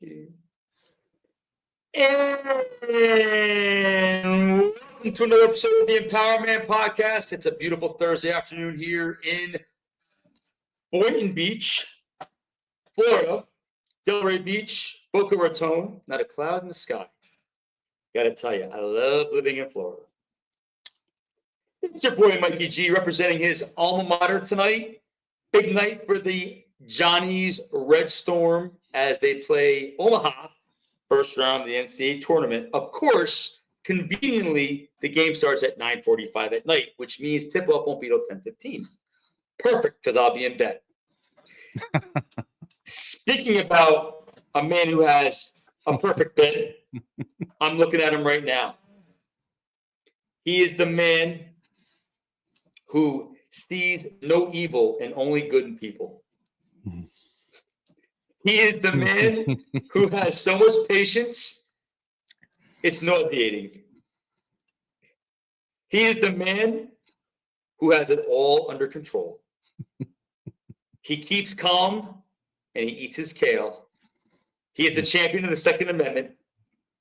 And welcome to another episode of the Empowerment Podcast. It's a beautiful Thursday afternoon here in Boynton Beach, Florida, Delray Beach, Boca Raton. Not a cloud in the sky. Gotta tell you, I love living in Florida. It's your boy Mikey G representing his alma mater tonight. Big night for the Johnny's Red Storm as they play Omaha. First round of the NCAA tournament. Of course, conveniently, the game starts at 9:45 at night, which means tip-off won't be till 10:15. Perfect, because I'll be in bed. Speaking about a man who has a perfect bed, I'm looking at him right now. He is the man who sees no evil and only good in people. He is the man who has so much patience, it's nauseating. He is the man who has it all under control. He keeps calm and he eats his kale. He is the champion of the Second Amendment.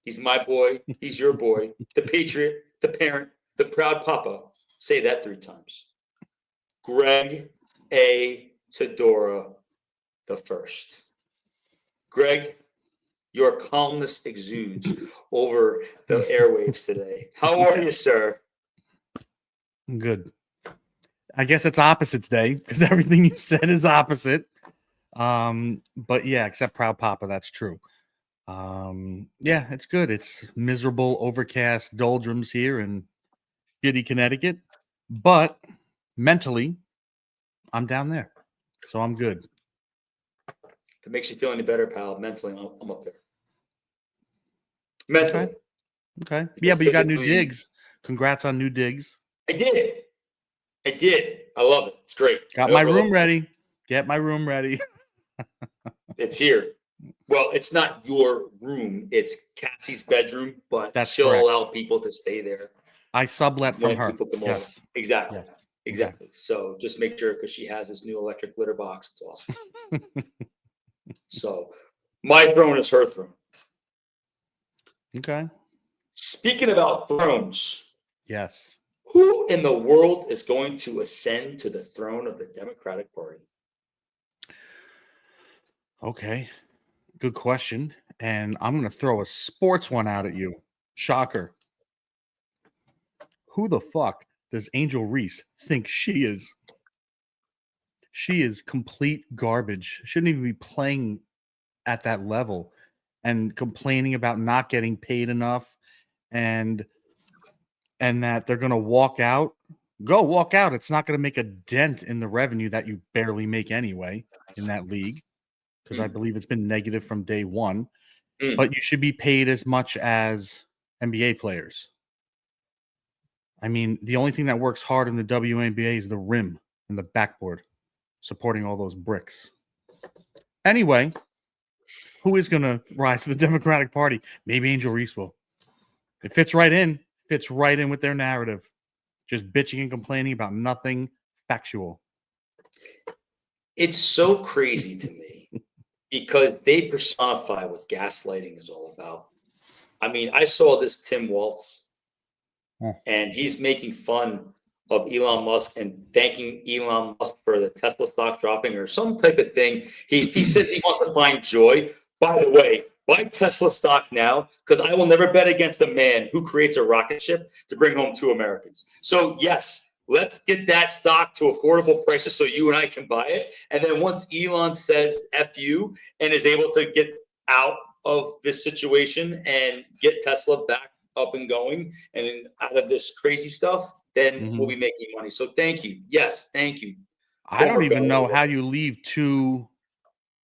He's my boy. He's your boy. The patriot, the parent, the proud papa. Say that 3 times. Greg A. Tedora the first. Greg, your calmness exudes over the airwaves today. How are you, sir? I'm good. I guess it's opposites day because everything you said is opposite. But yeah, except Proud Papa, that's true. Yeah, it's good. It's miserable, overcast doldrums here in shitty Connecticut. But mentally, I'm down there. So I'm good. If it makes you feel any better, pal, mentally, I'm up there. Mentally. Okay. Yeah, but you got new digs. Congrats on new digs. I did. I love it. It's great. Got my room ready. Get my room ready. It's here. Well, it's not your room. It's Cassie's bedroom, but she'll allow people to stay there. I sublet from her. Yes. Exactly. Yes. Exactly. Okay. So just make sure, because she has this new electric litter box. It's awesome. So my throne is her throne. Okay. Speaking about thrones. Yes. Who in the world is going to ascend to the throne of the Democratic Party? Okay. Good question. And I'm going to throw a sports one out at you. Shocker. Who the fuck does Angel Reese think she is? She is complete garbage. Shouldn't even be playing at that level and complaining about not getting paid enough and that they're going to walk out. Go walk out. It's not going to make a dent in the revenue that you barely make anyway in that league, because I believe it's been negative from day one. But you should be paid as much as NBA players. I mean, the only thing that works hard in the WNBA is the rim and the backboard, supporting all those bricks. Anyway, who is going to rise to the Democratic Party? Maybe Angel Reese will. It fits right in with their narrative. Just bitching and complaining about nothing factual. It's so crazy to me because they personify what gaslighting is all about. I mean, I saw this Tim Waltz, and he's making fun of Elon Musk and thanking Elon Musk for the Tesla stock dropping or some type of thing. He says he wants to find joy. By the way, buy Tesla stock now, because I will never bet against a man who creates a rocket ship to bring home 2 Americans. So yes, let's get that stock to affordable prices so you and I can buy it. And then once Elon says F you and is able to get out of this situation and get Tesla back up and going and out of this crazy stuff, then we'll be making money. So thank you. Yes, thank you. I don't even know how you leave 2,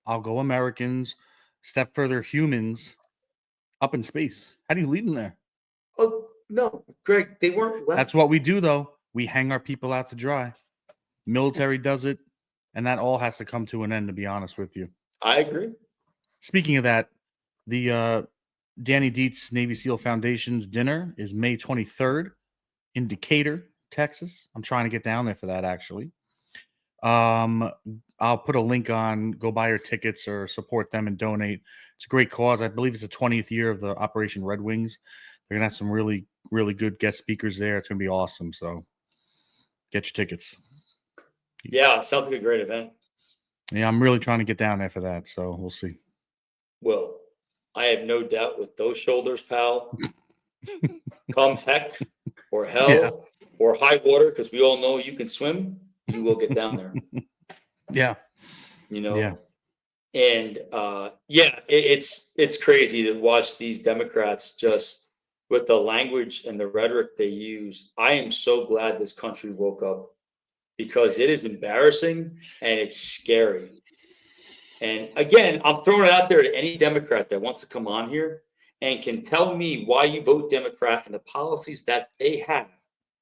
I'll go Americans, step further humans up in space. How do you leave them there? Oh, no, Greg, they weren't left. That's what we do, though. We hang our people out to dry. Military does it, and that all has to come to an end, to be honest with you. I agree. Speaking of that, the Danny Dietz Navy SEAL Foundation's dinner is May 23rd in Decatur, Texas. I'm trying to get down there for that, actually. I'll put a link on. Go buy your tickets or support them and donate. It's a great cause. I believe it's the 20th year of the Operation Red Wings. They're gonna have some really, really good guest speakers there. It's gonna be awesome. So get your tickets. Yeah, it sounds like a great event. Yeah, I'm really trying to get down there for that. So we'll see. Well, I have no doubt with those shoulders, pal, come heck or hell or high water, because we all know you can swim, you will get down there. Yeah. You know? Yeah. And it's crazy to watch these Democrats just with the language and the rhetoric they use. I am so glad this country woke up because it is embarrassing and it's scary. And again, I'm throwing it out there to any Democrat that wants to come on here and can tell me why you vote Democrat and the policies that they have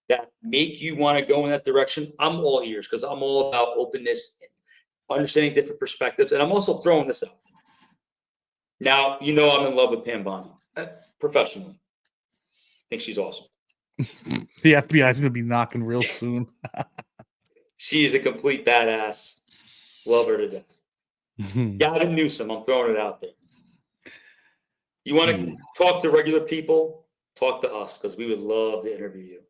that make you want to go in that direction. I'm all ears because I'm all about openness, understanding different perspectives. And I'm also throwing this out. Now, you know I'm in love with Pam Bondi, professionally. I think she's awesome. The FBI is going to be knocking real soon. She is a complete badass. Love her to death. Gavin Newsom, I'm throwing it out there. You want to talk to regular people? Talk to us because we would love to interview you.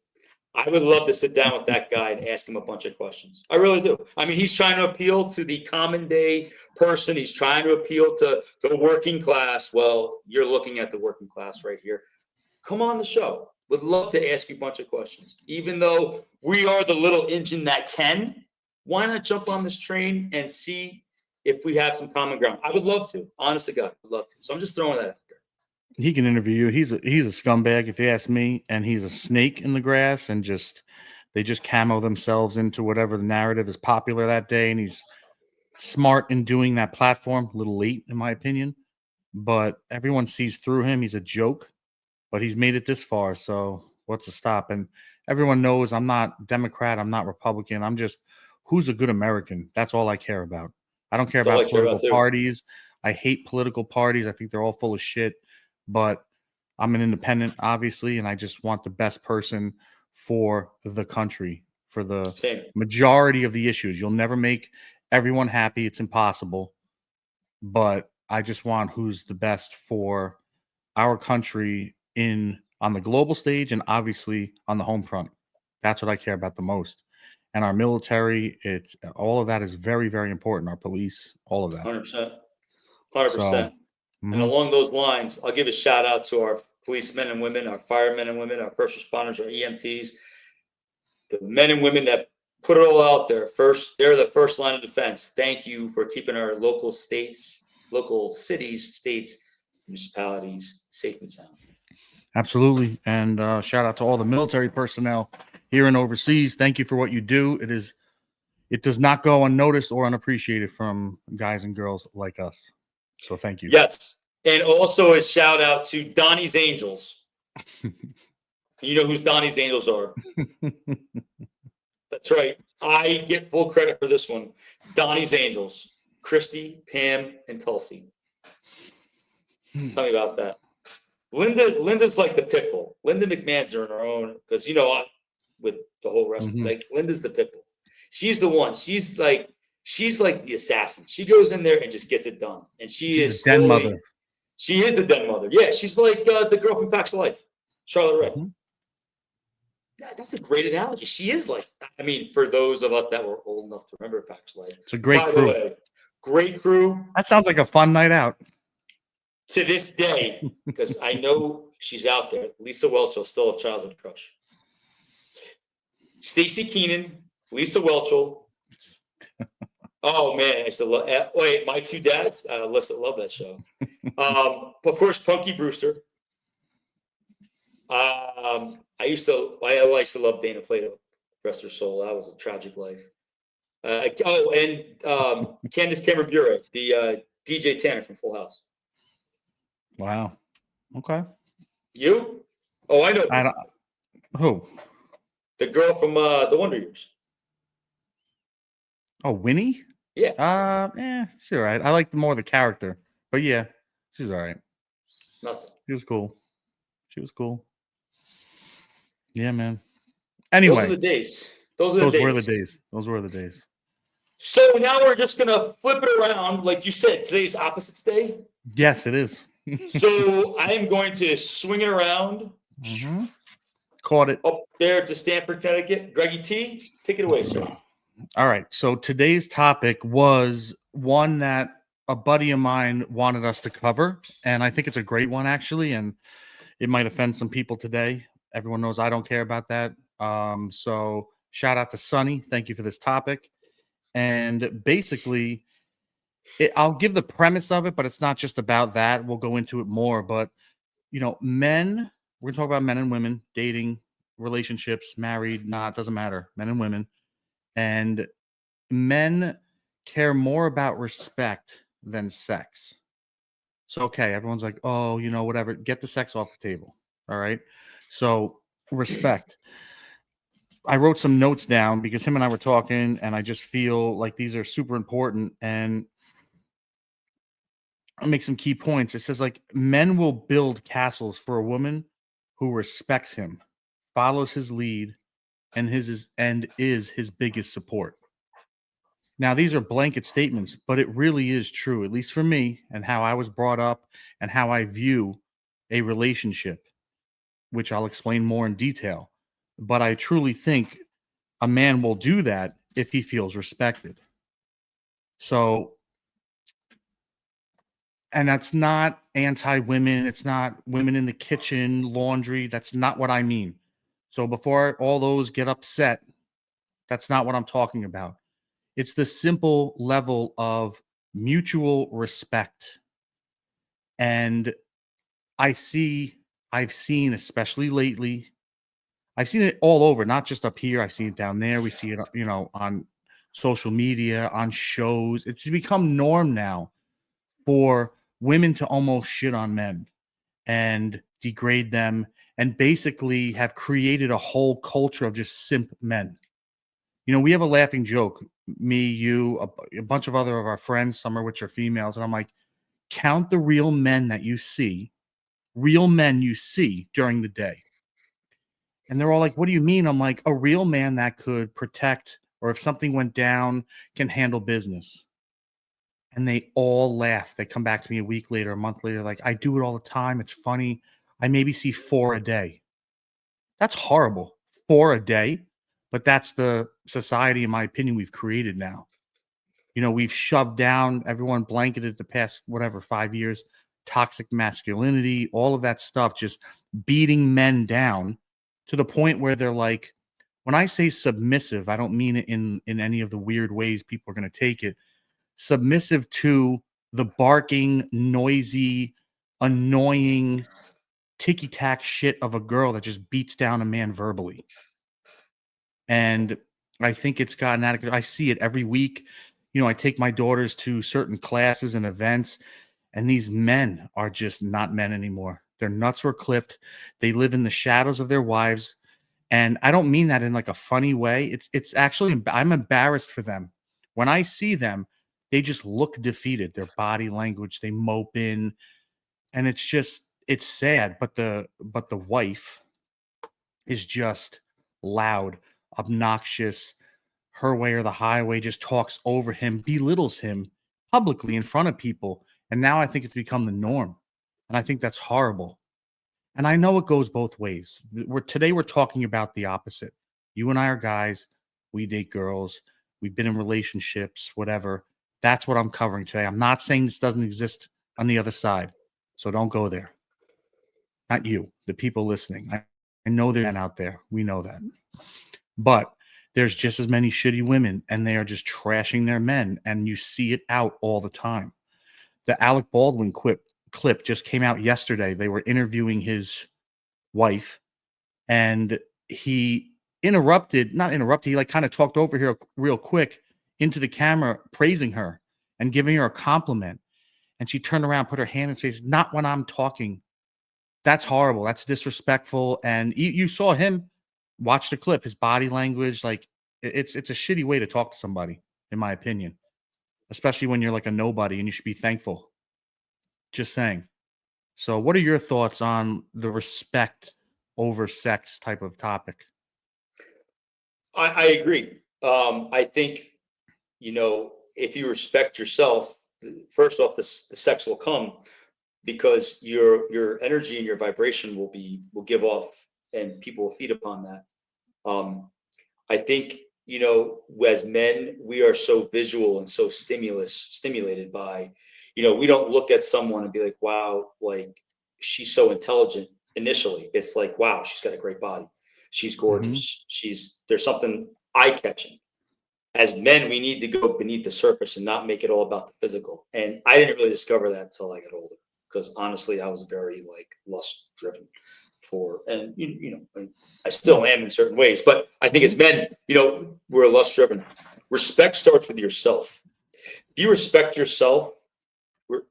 I would love to sit down with that guy and ask him a bunch of questions. I really do. I mean, he's trying to appeal to the common day person. He's trying to appeal to the working class. Well, you're looking at the working class right here. Come on the show. Would love to ask you a bunch of questions. Even though we are the little engine that can, why not jump on this train and see if we have some common ground? I would love to. Honest to God, I'd love to. So I'm just throwing that out there. He can interview you. He's a scumbag, if you ask me, and he's a snake in the grass, and they just camo themselves into whatever the narrative is popular that day. And he's smart in doing that platform. A little late, in my opinion, but everyone sees through him. He's a joke, but he's made it this far. So what's to stop? And everyone knows I'm not Democrat. I'm not Republican. I'm just who's a good American. That's all I care about. I don't care about political parties. I hate political parties. I think they're all full of shit. But I'm an independent, obviously, and I just want the best person for the country, for the majority of the issues. You'll never make everyone happy. It's impossible. But I just want who's the best for our country on the global stage and obviously on the home front. That's what I care about the most. And our military, it's all of that is very, very important. Our police, all of that. 100%. 100%. And along those lines, I'll give a shout out to our policemen and women, our firemen and women, our first responders, our EMTs, the men and women that put it all out there. They're the first line of defense. Thank you for keeping our local cities, states, municipalities safe and sound. Absolutely. And shout out to all the military personnel here and overseas. Thank you for what you do. It does not go unnoticed or unappreciated from guys and girls like us. So thank you. Yes. And also a shout out to Donnie's Angels. You know whose Donnie's Angels are. That's right. I get full credit for this one. Donnie's Angels. Christy, Pam, and Tulsi. Tell me about that. Linda's like the pit bull. Linda McMahon's on her own because with the whole rest, like Linda's the pit bull. She's the one. She's like the assassin. She goes in there and just gets it done. And she's the den mother. She is the den mother. Yeah, she's like the girl from Facts of Life, Charlotte Rae. That's a great analogy. She is like, I mean, for those of us that were old enough to remember Facts of Life. It's a great crew. Great crew. That sounds like a fun night out. To this day, because I know she's out there. Lisa Welch will still a childhood crush. Stacey Keenan, Lisa Welchel. Oh man, I used to love. Wait, my two dads. Love that show. Of course, Punky Brewster. I used to love Dana Plato. Rest her soul. That was a tragic life. And Candace Cameron Bure, the DJ Tanner from Full House. Wow. Okay. You? Oh, I know. Who? The girl from the Wonder Years. Oh, Winnie? Yeah. She's all right. I like more the character. But yeah, she's all right. Nothing. She was cool. Yeah, man. Anyway. Those are the days. Those were the days. So now we're just gonna flip it around, like you said. Today's opposites day. Yes, it is. So I am going to swing it around. Caught it. Up there to Stamford, Connecticut. Greggy T, take it away, sir. All right. So today's topic was one that a buddy of mine wanted us to cover, and I think it's a great one actually, and it might offend some people today. Everyone knows I don't care about that. So shout out to Sonny. Thank you for this topic. And basically, I'll give the premise of it, but it's not just about that. We'll go into it more. But men. We're gonna talk about men and women dating, relationships, married, not doesn't matter. Men and women, and men care more about respect than sex. So, okay, everyone's like, oh, whatever, get the sex off the table. All right. So, respect. I wrote some notes down because him and I were talking, and I just feel like these are super important. And I'll make some key points. It says, like, men will build castles for a woman who respects him, follows his lead, and is his biggest support. Now, these are blanket statements, but it really is true, at least for me and how I was brought up and how I view a relationship, which I'll explain more in detail. But I truly think a man will do that if he feels respected. So, and that's not anti women, it's not women in the kitchen, laundry. That's not what I mean. So, before all those get upset, that's not what I'm talking about. It's the simple level of mutual respect. And I've seen, especially lately, I've seen it all over, not just up here. I see it down there. We see it, on social media, on shows. It's become norm now for women to almost shit on men and degrade them and basically have created a whole culture of just simp men. We have a laughing joke, me, you, a bunch of other of our friends, some of which are females, and I'm like, count the real men you see during the day. And they're all like, what do you mean? I'm like, a real man that could protect, or if something went down, can handle business. And they all laugh. They come back to me a week later, a month later, like, I do it all the time. It's funny. I maybe see 4 a day. That's horrible. 4 a day. But that's the society, in my opinion, we've created now. We've shoved down, everyone blanketed the past, whatever, 5 years, toxic masculinity, all of that stuff, just beating men down to the point where they're like, when I say submissive, I don't mean it in any of the weird ways people are going to take it. Submissive to the barking, noisy, annoying, ticky-tack shit of a girl that just beats down a man verbally. And I think it's gotten out of, I see it every week. I take my daughters to certain classes and events, and these men are just not men anymore. Their nuts were clipped. They live in the shadows of their wives. And I don't mean that in like a funny way. It's actually, I'm embarrassed for them. When I see them, they just look defeated. Their body language, they mope in, and it's sad. But the wife is just loud, obnoxious, her way or the highway, just talks over him, belittles him publicly in front of people. And now I think it's become the norm. And I think that's horrible. And I know it goes both ways. Today we're talking about the opposite. You and I are guys, we date girls, we've been in relationships, whatever. That's what I'm covering today. I'm not saying this doesn't exist on the other side. So don't go there. Not you, the people listening. I know there are men out there. We know that. But there's just as many shitty women, and they are just trashing their men, and you see it out all the time. The Alec Baldwin clip just came out yesterday. They were interviewing his wife, and he not interrupted, he like kind of talked over here real quick into the camera, praising her and giving her a compliment. And she turned around, put her hand in his face, not when I'm talking. That's horrible. That's disrespectful. And you saw him watch the clip, his body language, like it's a shitty way to talk to somebody, in my opinion, especially when you're like a nobody and you should be thankful. Just saying. So, what are your thoughts on the respect over sex type of topic? I agree. I think if you respect yourself, first off, the sex will come because your energy and your vibration will give off, and people will feed upon that. I think, as men, we are so visual and so stimulated by, we don't look at someone and be like, wow, like she's so intelligent initially. It's like, wow, she's got a great body. She's Hmm. gorgeous. There's something eye catching. As men, we need to go beneath the surface and not make it all about the physical. And I didn't really discover that until I got older, because honestly, I was very like lust driven and I Yeah. still am in certain ways, but I think Hmm. as men, we're lust driven. Respect starts with yourself. If you respect yourself,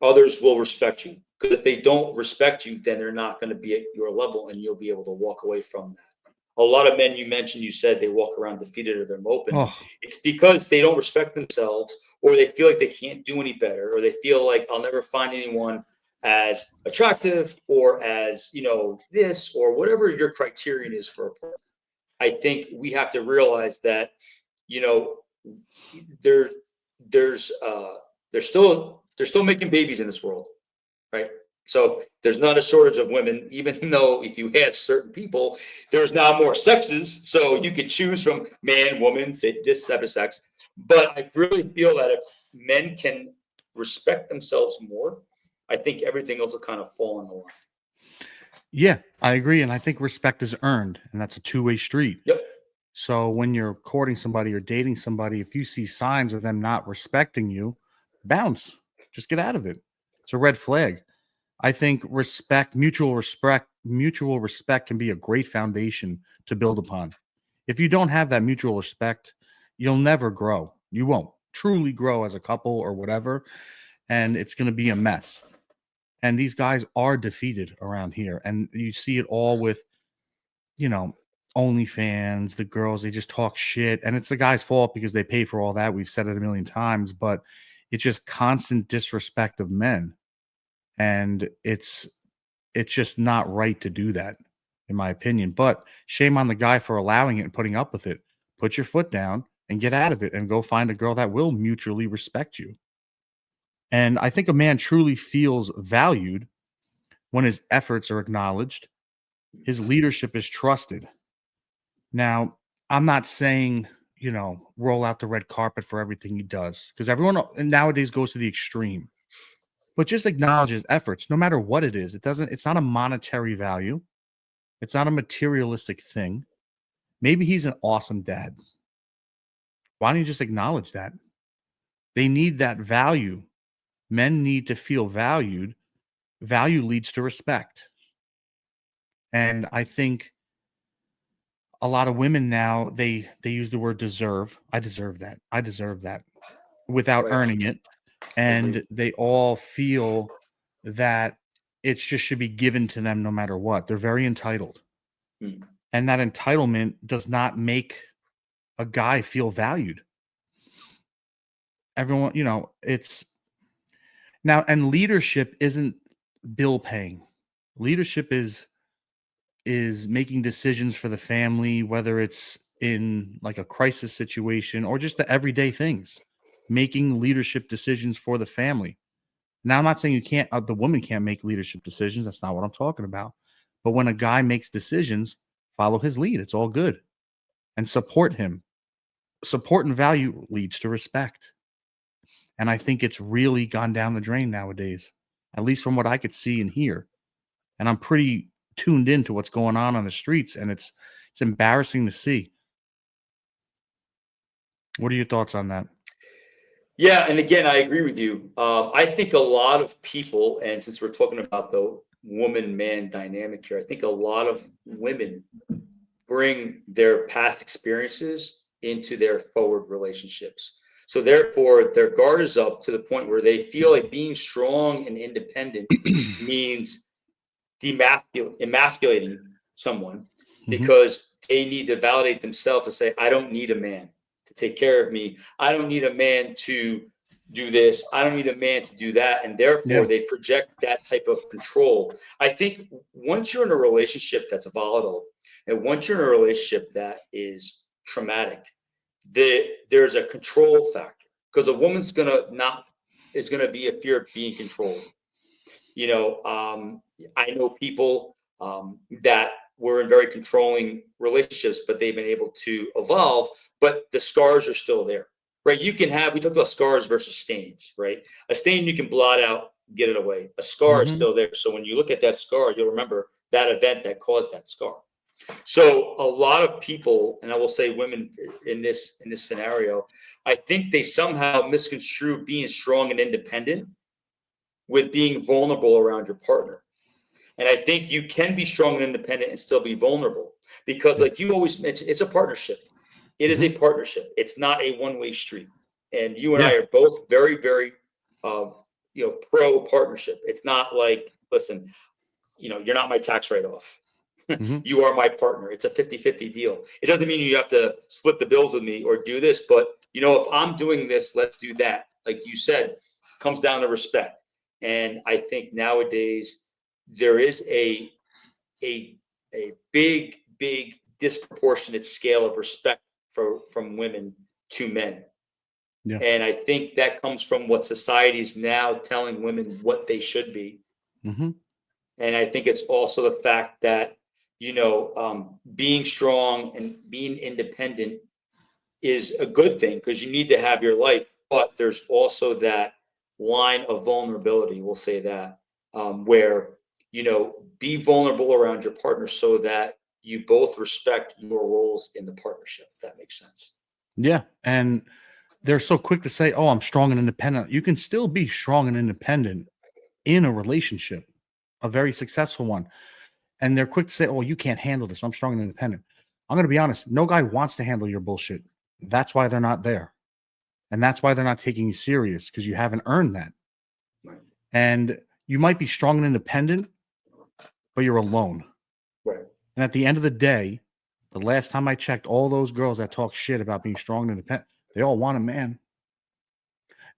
others will respect you. Because if they don't respect you, then they're not going to be at your level, and you'll be able to walk away from that. A lot of men you said they walk around defeated or they're moping. Oh, It's because they don't respect themselves, or they feel like they can't do any better, or they feel like I'll never find anyone as attractive or as, this or whatever your criterion is for a partner. I think we have to realize that, you know, there, they're still making babies in this world, right? So there's not a shortage of women, even though if you ask certain people, there's now more sexes. So you could choose from man, woman, say this type of sex. But I really feel that if men can respect themselves more, I think everything else will kind of fall in the line. yeah, I agree. And I think respect is earned, and that's a two-way street. Yep. So when you're courting somebody or dating somebody, if you see signs of them not respecting you, bounce. Just get out of it. It's a red flag. I think mutual respect can be a great foundation to build upon. If you don't have that mutual respect, you'll never grow. You won't truly grow as a couple or whatever, and it's going to be a mess. And these guys are defeated around here, and you see it all with, you know, OnlyFans, the girls, they just talk shit, and it's the guy's fault because they pay for all that. We've said it a million times, but it's just constant disrespect of men, and it's just not right to do that, in my opinion. But shame on the guy for allowing it and putting up with it. Put your foot down and get out of it and go find a girl that will mutually respect you. And I think a man truly feels valued when his efforts are acknowledged, his leadership is trusted. Now, I'm not saying, roll out the red carpet for everything he does, because everyone nowadays goes to the extreme. But just acknowledge his efforts, no matter what it is. It's not a monetary value. It's not a materialistic thing. Maybe he's an awesome dad. Why don't you just acknowledge that? They need that value. Men need to feel valued. Value leads to respect. And I think a lot of women now they use the word deserve. I deserve that. I deserve that without Right. earning it. And Agreed. they all feel that it just should be given to them no matter what. They're very entitled. Hmm. And that entitlement does not make a guy feel valued. Everyone, it's now, and leadership isn't bill paying. Leadership is making decisions for the family, whether it's in like a crisis situation or just the everyday things. Making leadership decisions for the family. Now, I'm not saying you can't, the woman can't make leadership decisions. That's not what I'm talking about. But when a guy makes decisions, follow his lead. It's all good. And support him. Support and value leads to respect. And I think it's really gone down the drain nowadays, at least from what I could see and hear. And I'm pretty tuned into what's going on the streets, and it's embarrassing to see. What are your thoughts on that? Yeah, and again, I agree with you. I think a lot of people, and since we're talking about the woman-man dynamic here, I think a lot of women bring their past experiences into their forward relationships. So therefore, their guard is up to the point where they feel like being strong and independent means emasculating someone, Hmm. because they need to validate themselves to say, I don't need a man to take care of me. I don't need a man to do this. I don't need a man to do that. And Yeah. therefore, they project that type of control. I think once you're in a relationship that's volatile, and once you're in a relationship that is traumatic, there's a control factor. because a woman's is gonna be a fear of being controlled. I know people that were in very controlling relationships, but they've been able to evolve, but the scars are still there, right? We talked about scars versus stains, right? A stain you can blot out, get it away. A scar is Mm-hmm. still there. So when you look at that scar, you'll remember that event that caused that scar. So a lot of people, and I will say women in this scenario, I think they somehow misconstrue being strong and independent with being vulnerable around your partner. And I think you can be strong and independent and still be vulnerable because, like you always mentioned, it's a partnership. It is a partnership. It's not a one-way street. And you and I Yeah. are both very, very, pro partnership. It's not like, listen, you're not my tax write-off. Mm-hmm. You are my partner. It's a 50-50 deal. It doesn't mean you have to split the bills with me or do this, but if I'm doing this, let's do that. Like you said, comes down to respect. And I think nowadays there is a big, big disproportionate scale of respect from women to men. Yeah. And I think that comes from what society is now telling women what they should be. Mm-hmm. And I think it's also the fact that, being strong and being independent is a good thing because you need to have your life. But there's also that line of vulnerability, we'll say that, where, be vulnerable around your partner so that you both respect your roles in the partnership, if that makes sense. Yeah. And they're so quick to say, oh, I'm strong and independent. You can still be strong and independent in a relationship, a very successful one. And they're quick to say, oh, you can't handle this. I'm strong and independent. I'm going to be honest. No guy wants to handle your bullshit. That's why they're not there. And that's why they're not taking you serious because you haven't earned that. Right. And you might be strong and independent, but you're alone. Right. And at the end of the day, the last time I checked, all those girls that talk shit about being strong and independent, they all want a man.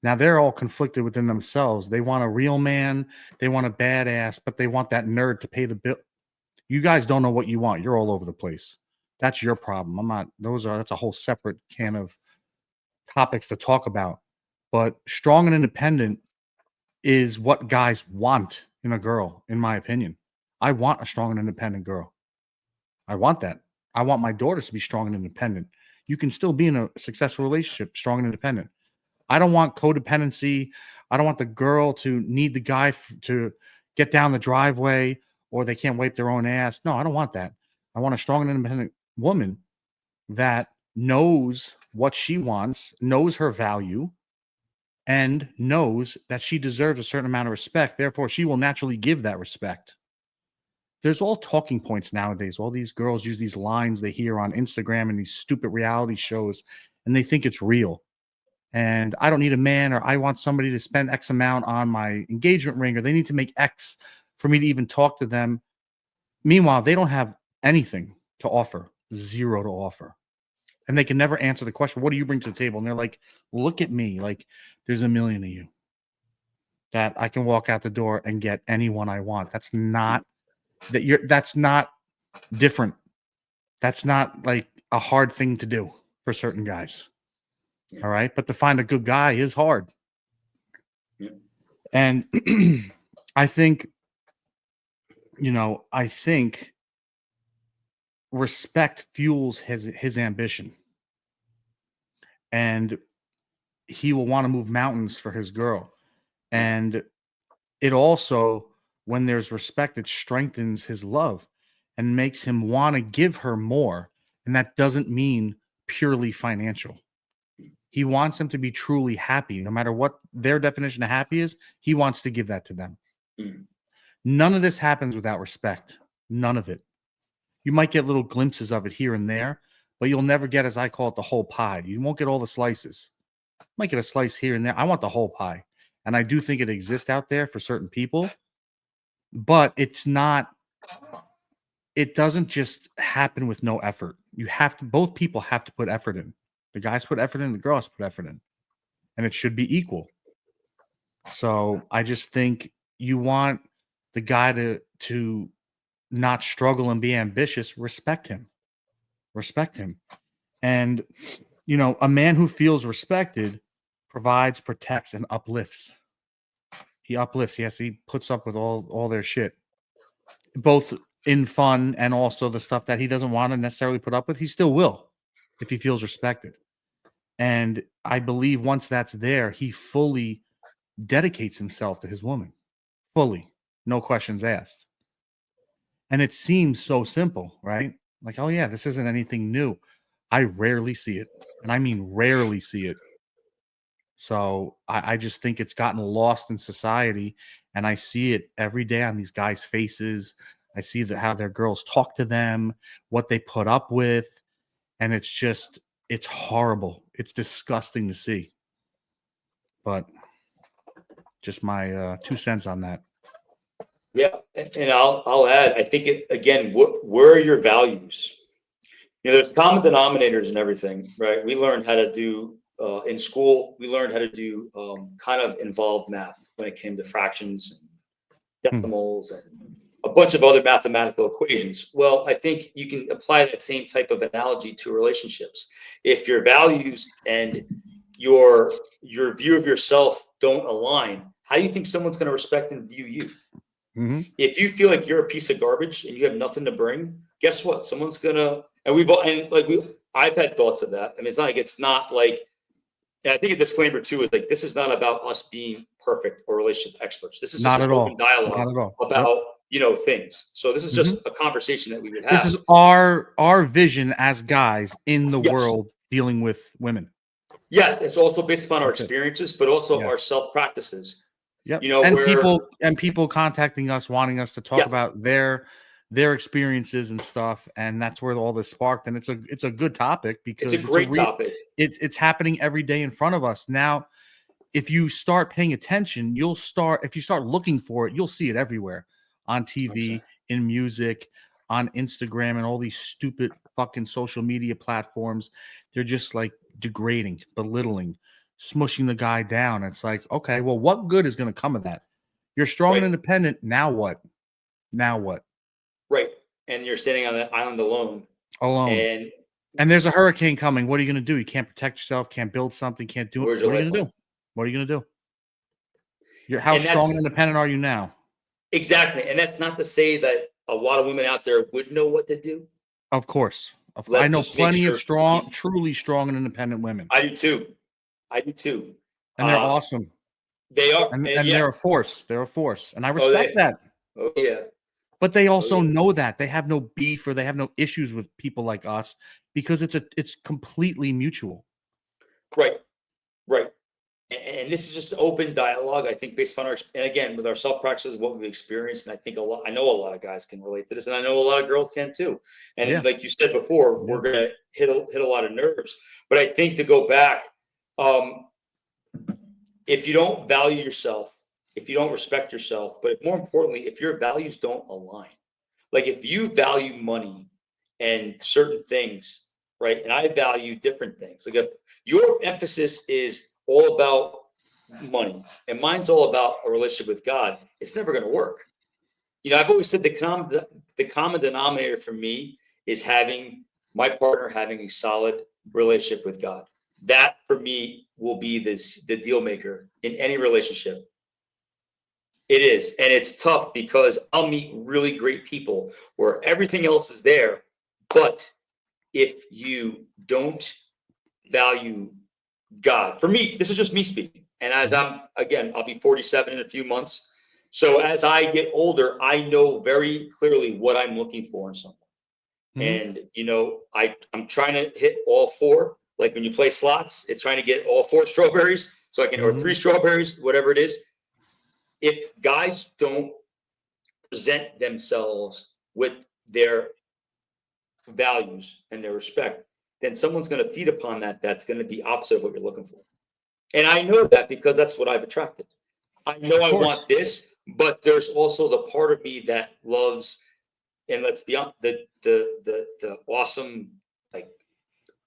Now they're all conflicted within themselves. They want a real man, they want a badass, but they want that nerd to pay the bill. You guys don't know what you want. You're all over the place. That's your problem. I'm not, that's a whole separate can of topics to talk about. But strong and independent is what guys want in a girl, in my opinion. I want a strong and independent girl. I want that. I want my daughters to be strong and independent. You can still be in a successful relationship, strong and independent. I don't want codependency. I don't want the girl to need the guy to get down the driveway or they can't wipe their own ass. No, I don't want that. I want a strong and independent woman that knows what she wants, knows her value, and knows that she deserves a certain amount of respect. Therefore, she will naturally give that respect. There's all talking points nowadays. All these girls use these lines they hear on Instagram and these stupid reality shows, and they think it's real. And I don't need a man, or I want somebody to spend X amount on my engagement ring, or they need to make X for me to even talk to them. Meanwhile, they don't have anything to offer, zero to offer. And they can never answer the question, what do you bring to the table? And they're like, look at me. Like, there's a million of you that I can walk out the door and get anyone I want. That's not different. That's not like a hard thing to do for certain guys. Yeah. All right. But to find a good guy is hard. Yeah. And I think, I think respect fuels his ambition. And he will want to move mountains for his girl. And it also, when there's respect, it strengthens his love and makes him want to give her more. And that doesn't mean purely financial. He wants them to be truly happy. No matter what their definition of happy is, he wants to give that to them. Mm. None of this happens without respect. None of it. You might get little glimpses of it here and there, but you'll never get, as I call it, the whole pie. You won't get all the slices. You might get a slice here and there. I want the whole pie. And I do think it exists out there for certain people, but it doesn't just happen with no effort. Both people have to put effort in. The guys put effort in, the girls put effort in. And it should be equal. So I just think you want the guy to not struggle and be ambitious. Respect him. And a man who feels respected provides, protects, and uplifts. He uplifts. Yes, he puts up with all their shit, both in fun and also the stuff that he doesn't want to necessarily put up with. He still will if he feels respected. And I believe once that's there, he fully dedicates himself to his woman, fully, no questions asked. And it seems so simple, right? Like, oh yeah, this isn't anything new. I rarely see it, and I mean rarely see it. So I just think it's gotten lost in society, and I see it every day on these guys' faces. I see how their girls talk to them, what they put up with, and it's horrible. It's disgusting to see. But just my 2 cents on that. Yeah, and I'll add. I think again. Where are your values? There's common denominators and everything, right? We learned how to do in school. We learned how to do kind of involved math when it came to fractions, and Hmm. decimals, and a bunch of other mathematical equations. Well, I think you can apply that same type of analogy to relationships. If your values and your view of yourself don't align, how do you think someone's going to respect and view you? Mm-hmm. If you feel like you're a piece of garbage and you have nothing to bring, guess what? Someone's gonna, and I've had thoughts of that. I mean, it's not like, and I think a disclaimer too is like, this is not about us being perfect or relationship experts. This is just Not an at open all. dialogue Not at all. Yep. about, things. So this is Mm-hmm. just a conversation that we would This have. is our vision as guys in the Yes. world dealing with women. Yes. It's also based upon our That's it. experiences, but also our Yes. self practices. Yep. Where, And people contacting us, wanting us to talk yes, about their experiences and stuff, and that's where all this sparked. And it's a good topic it's a because great topic. it's happening every day in front of us now. If you start paying attention, if you start looking for it, you'll see it everywhere on TV, in music, on Instagram, and all these stupid fucking social media platforms. They're just like degrading, belittling, smushing the guy down. It's like, okay, well, what good is going to come of that? You're strong and Right. independent. Now what? Now what? Right. And you're standing on that island alone. Alone. And there's a hurricane coming. What are you going to do? You can't protect yourself, can't build something, can't do it. Where's your What are you going to lifeline? do? What are you going to do? How And strong that's and independent are you now? exactly. And that's not to say that a lot of women out there would know what to do. Of course. I Let's know just make plenty of sure. truly strong and independent women, I do too. I do too. and they're awesome, They are. and Yeah. they're a force. They're a force, and I Oh, respect that. oh, yeah. But they Oh, also yeah. know that they have no beef or they have no issues with people like us because it's completely mutual. Right. Right. And this is just open dialogue, I think, based on and again, with our self practices, what we've experienced. And I know a lot of guys can relate to this, and I know a lot of girls can too. And Yeah. like you said before, we're going to hit a lot of nerves. But I think to go back, if you don't value yourself, if you don't respect yourself, but more importantly, if your values don't align, like if you value money and certain things, right? And I value different things. Like if your emphasis is all about money and mine's all about a relationship with God, it's never going to work. I've always said the common denominator for me is having my partner having a solid relationship with God. That for me will be the deal maker in any relationship. It is, and it's tough because I'll meet really great people where everything else is there, but if you don't value God, for me, this is just me speaking. And as I'll be 47 in a few months. So as I get older, I know very clearly what I'm looking for in someone. And I'm trying to hit all four. Like when you play slots, it's trying to get all four strawberries, so I can, or three strawberries, whatever it is. If guys don't present themselves with their values and their respect, then someone's going to feed upon that. That's going to be opposite of what you're looking for. And I know that because that's what I've attracted. I know I want this, but there's also the part of me that loves, and let's be honest, the awesome, like,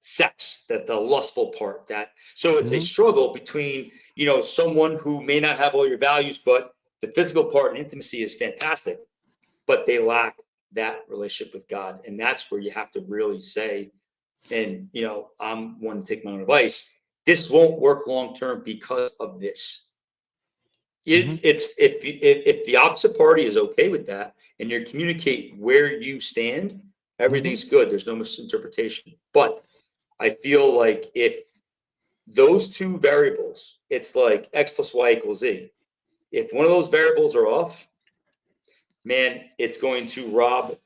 sex, that the lustful part. So it's a struggle between someone who may not have all your values, but the physical part and intimacy is fantastic, but they lack that relationship with God, and that's where you have to really say, and I'm one to take my own advice. this won't work long term because of this. Mhm. It's if the opposite party is okay with that and you communicate where you stand, Mhm. everything's good. There's no misinterpretation. But I feel like if those two variables, it's like X plus Y equals Z. If one of those variables are off, man, it's going to rob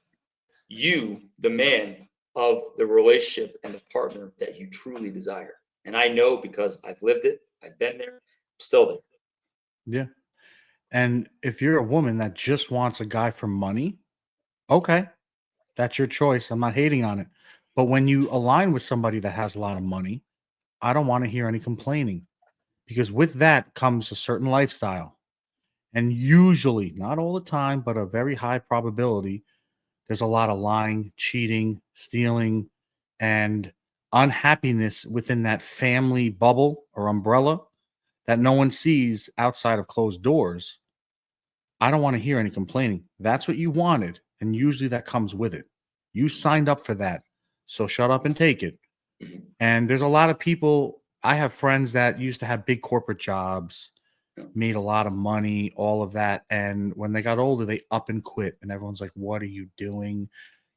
you, the man, of the relationship and the partner that you truly desire. And I know because I've lived it, I've been there, I'm still there. Yeah. And if you're a woman that just wants a guy for money, okay, that's your choice. I'm not hating on it. But when you align with somebody that has a lot of money, I don't want to hear any complaining because with that comes a certain lifestyle. And usually, not all the time, but a very high probability, there's a lot of lying, cheating, stealing, and unhappiness within that family bubble or umbrella that no one sees outside of closed doors. I don't want to hear any complaining. That's what you wanted. And usually that comes with it. You signed up for that. So shut up and take it. Mhm. And there's a lot of people. I have friends that used to have big corporate jobs, Yeah. made a lot of money, all of that. And when they got older, they up and quit. And everyone's like, what are you doing?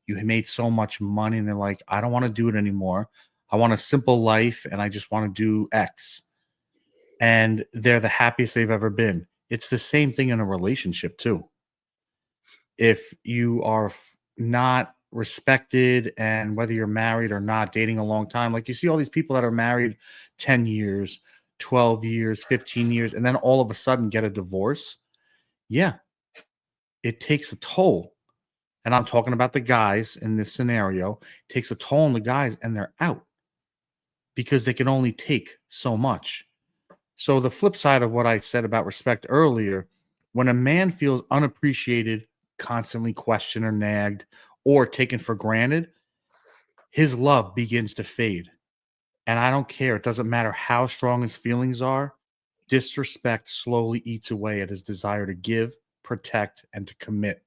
You made so much money. And they're like, I don't want to do it anymore. I want a simple life and I just want to do X. And they're the happiest they've ever been. It's the same thing in a relationship, too. If you are not respected and whether you're married or not, dating a long time, like you see all these people that are married 10 years, 12 years, 15 years, and then all of a sudden get a divorce. Yeah, it takes a toll. And I'm talking about the guys in this scenario, it takes a toll on the guys and they're out because they can only take so much. So the flip side of what I said about respect earlier, when a man feels unappreciated, constantly questioned or nagged or taken for granted, his love begins to fade. And I don't care. It doesn't matter how strong his feelings are. Disrespect slowly eats away at his desire to give, protect, and to commit.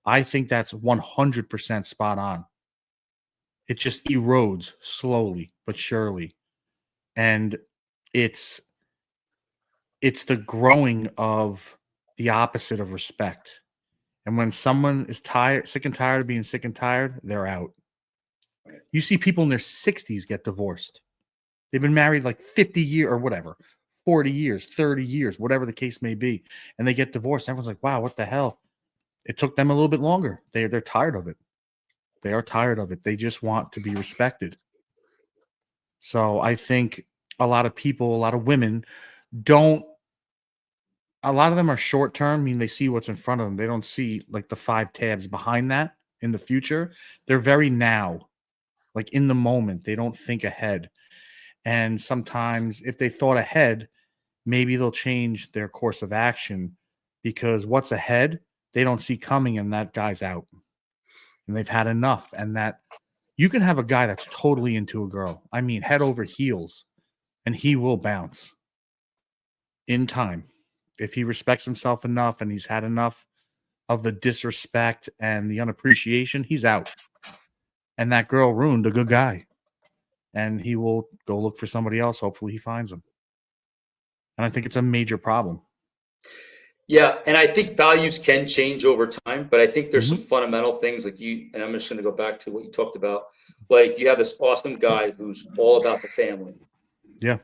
I think that's 100% spot on. It just erodes slowly but surely. And it's it's the growing of the opposite of respect. And when someone is tired, sick and tired of being sick and tired, they're out. Right. You see people in their 60s get divorced. They've been married like 50 years or whatever, 40 years, 30 years, whatever the case may be. And they get divorced. Everyone's like, wow, what the hell? It took them a little bit longer. They're tired of it. They are tired of it. They just want to be respected. So I think a lot of people, a lot of women don't a lot of them are short term, I mean, they see what's in front of them. They don't see like the 5 tabs behind that in the future. They're very now, like in the moment. They don't think ahead. And sometimes if they thought ahead, maybe they'll change their course of action because what's ahead, they don't see coming and that guy's out. And they've had enough. And that you can have a guy that's totally into a girl. I mean, head over heels, and he will bounce in time. If he respects himself enough and he's had enough of the disrespect and the unappreciation, he's out. And that girl ruined a good guy. And he will go look for somebody else. Hopefully he finds him. And I think it's a major problem. Yeah, and I think values can change over time, but I think there's some Mhm. fundamental things like you, and I'm just going to go back to what you talked about. Like you have this awesome guy who's all about the family, Yeah.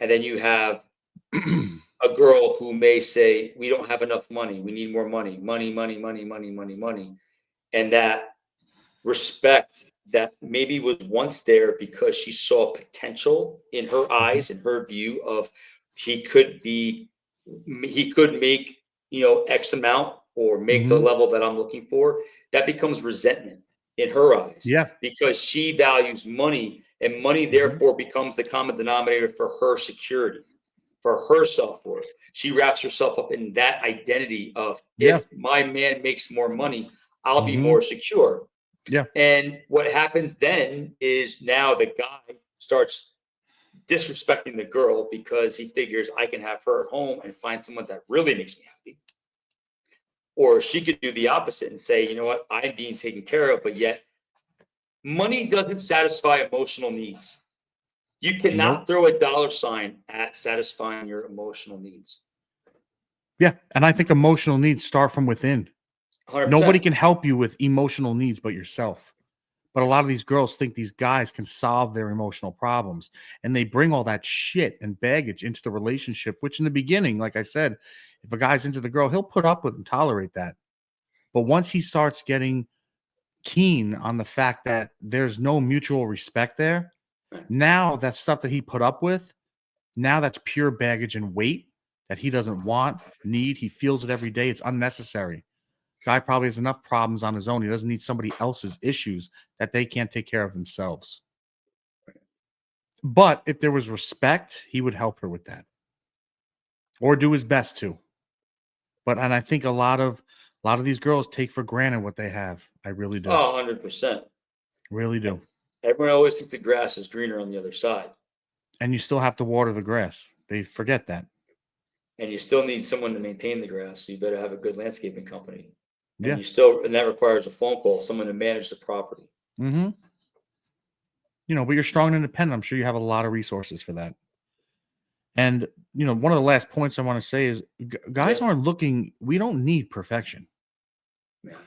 and then you have a girl who may say, "We don't have enough money. We need more money. Money, money, money, money, money, money." And that respect that maybe was once there because she saw potential in her Mhm. eyes and her view of he could be he could make X amount or make the Mhm. level that I'm looking for. That becomes resentment in her eyes Yeah. because she values money, and money Mhm. therefore becomes the common denominator for her security, for her self-worth. She wraps herself up in that identity of Yeah. if my man makes more money, I'll be Mhm. more secure. Yeah. And what happens then is now the guy starts disrespecting the girl because he figures I can have her at home and find someone that really makes me happy. Or she could do the opposite and say, you know what, I'm being taken care of, but yet money doesn't satisfy emotional needs. You cannot Nope. throw a dollar sign at satisfying your emotional needs. Yeah, and I think emotional needs start from within. 100%. Nobody can help you with emotional needs but yourself. But a lot of these girls think these guys can solve their emotional problems, and they bring all that shit and baggage into the relationship, which in the beginning, like I said, if a guy's into the girl, he'll put up with and tolerate that. But once he starts getting keen on the fact that there's no mutual respect there, Right. now that stuff that he put up with, now that's pure baggage and weight that he doesn't want, need. He feels it every day. It's unnecessary. Guy probably has enough problems on his own. He doesn't need somebody else's issues that they can't take care of themselves. But if there was respect, he would help her with that or do his best to. But and I think a lot of these girls take for granted what they have. I really do. Oh, 100%. Really do. Everyone always thinks the grass is greener on the other side. And you still have to water the grass. They forget that. And you still need someone to maintain the grass. So you better have a good landscaping company. Yeah. And that requires a phone call, someone to manage the property. Mm-hmm. But you're strong and independent. I'm sure you have a lot of resources for that. And one of the last points I want to say is guys Yeah. aren't looking, we don't need perfection. Yeah.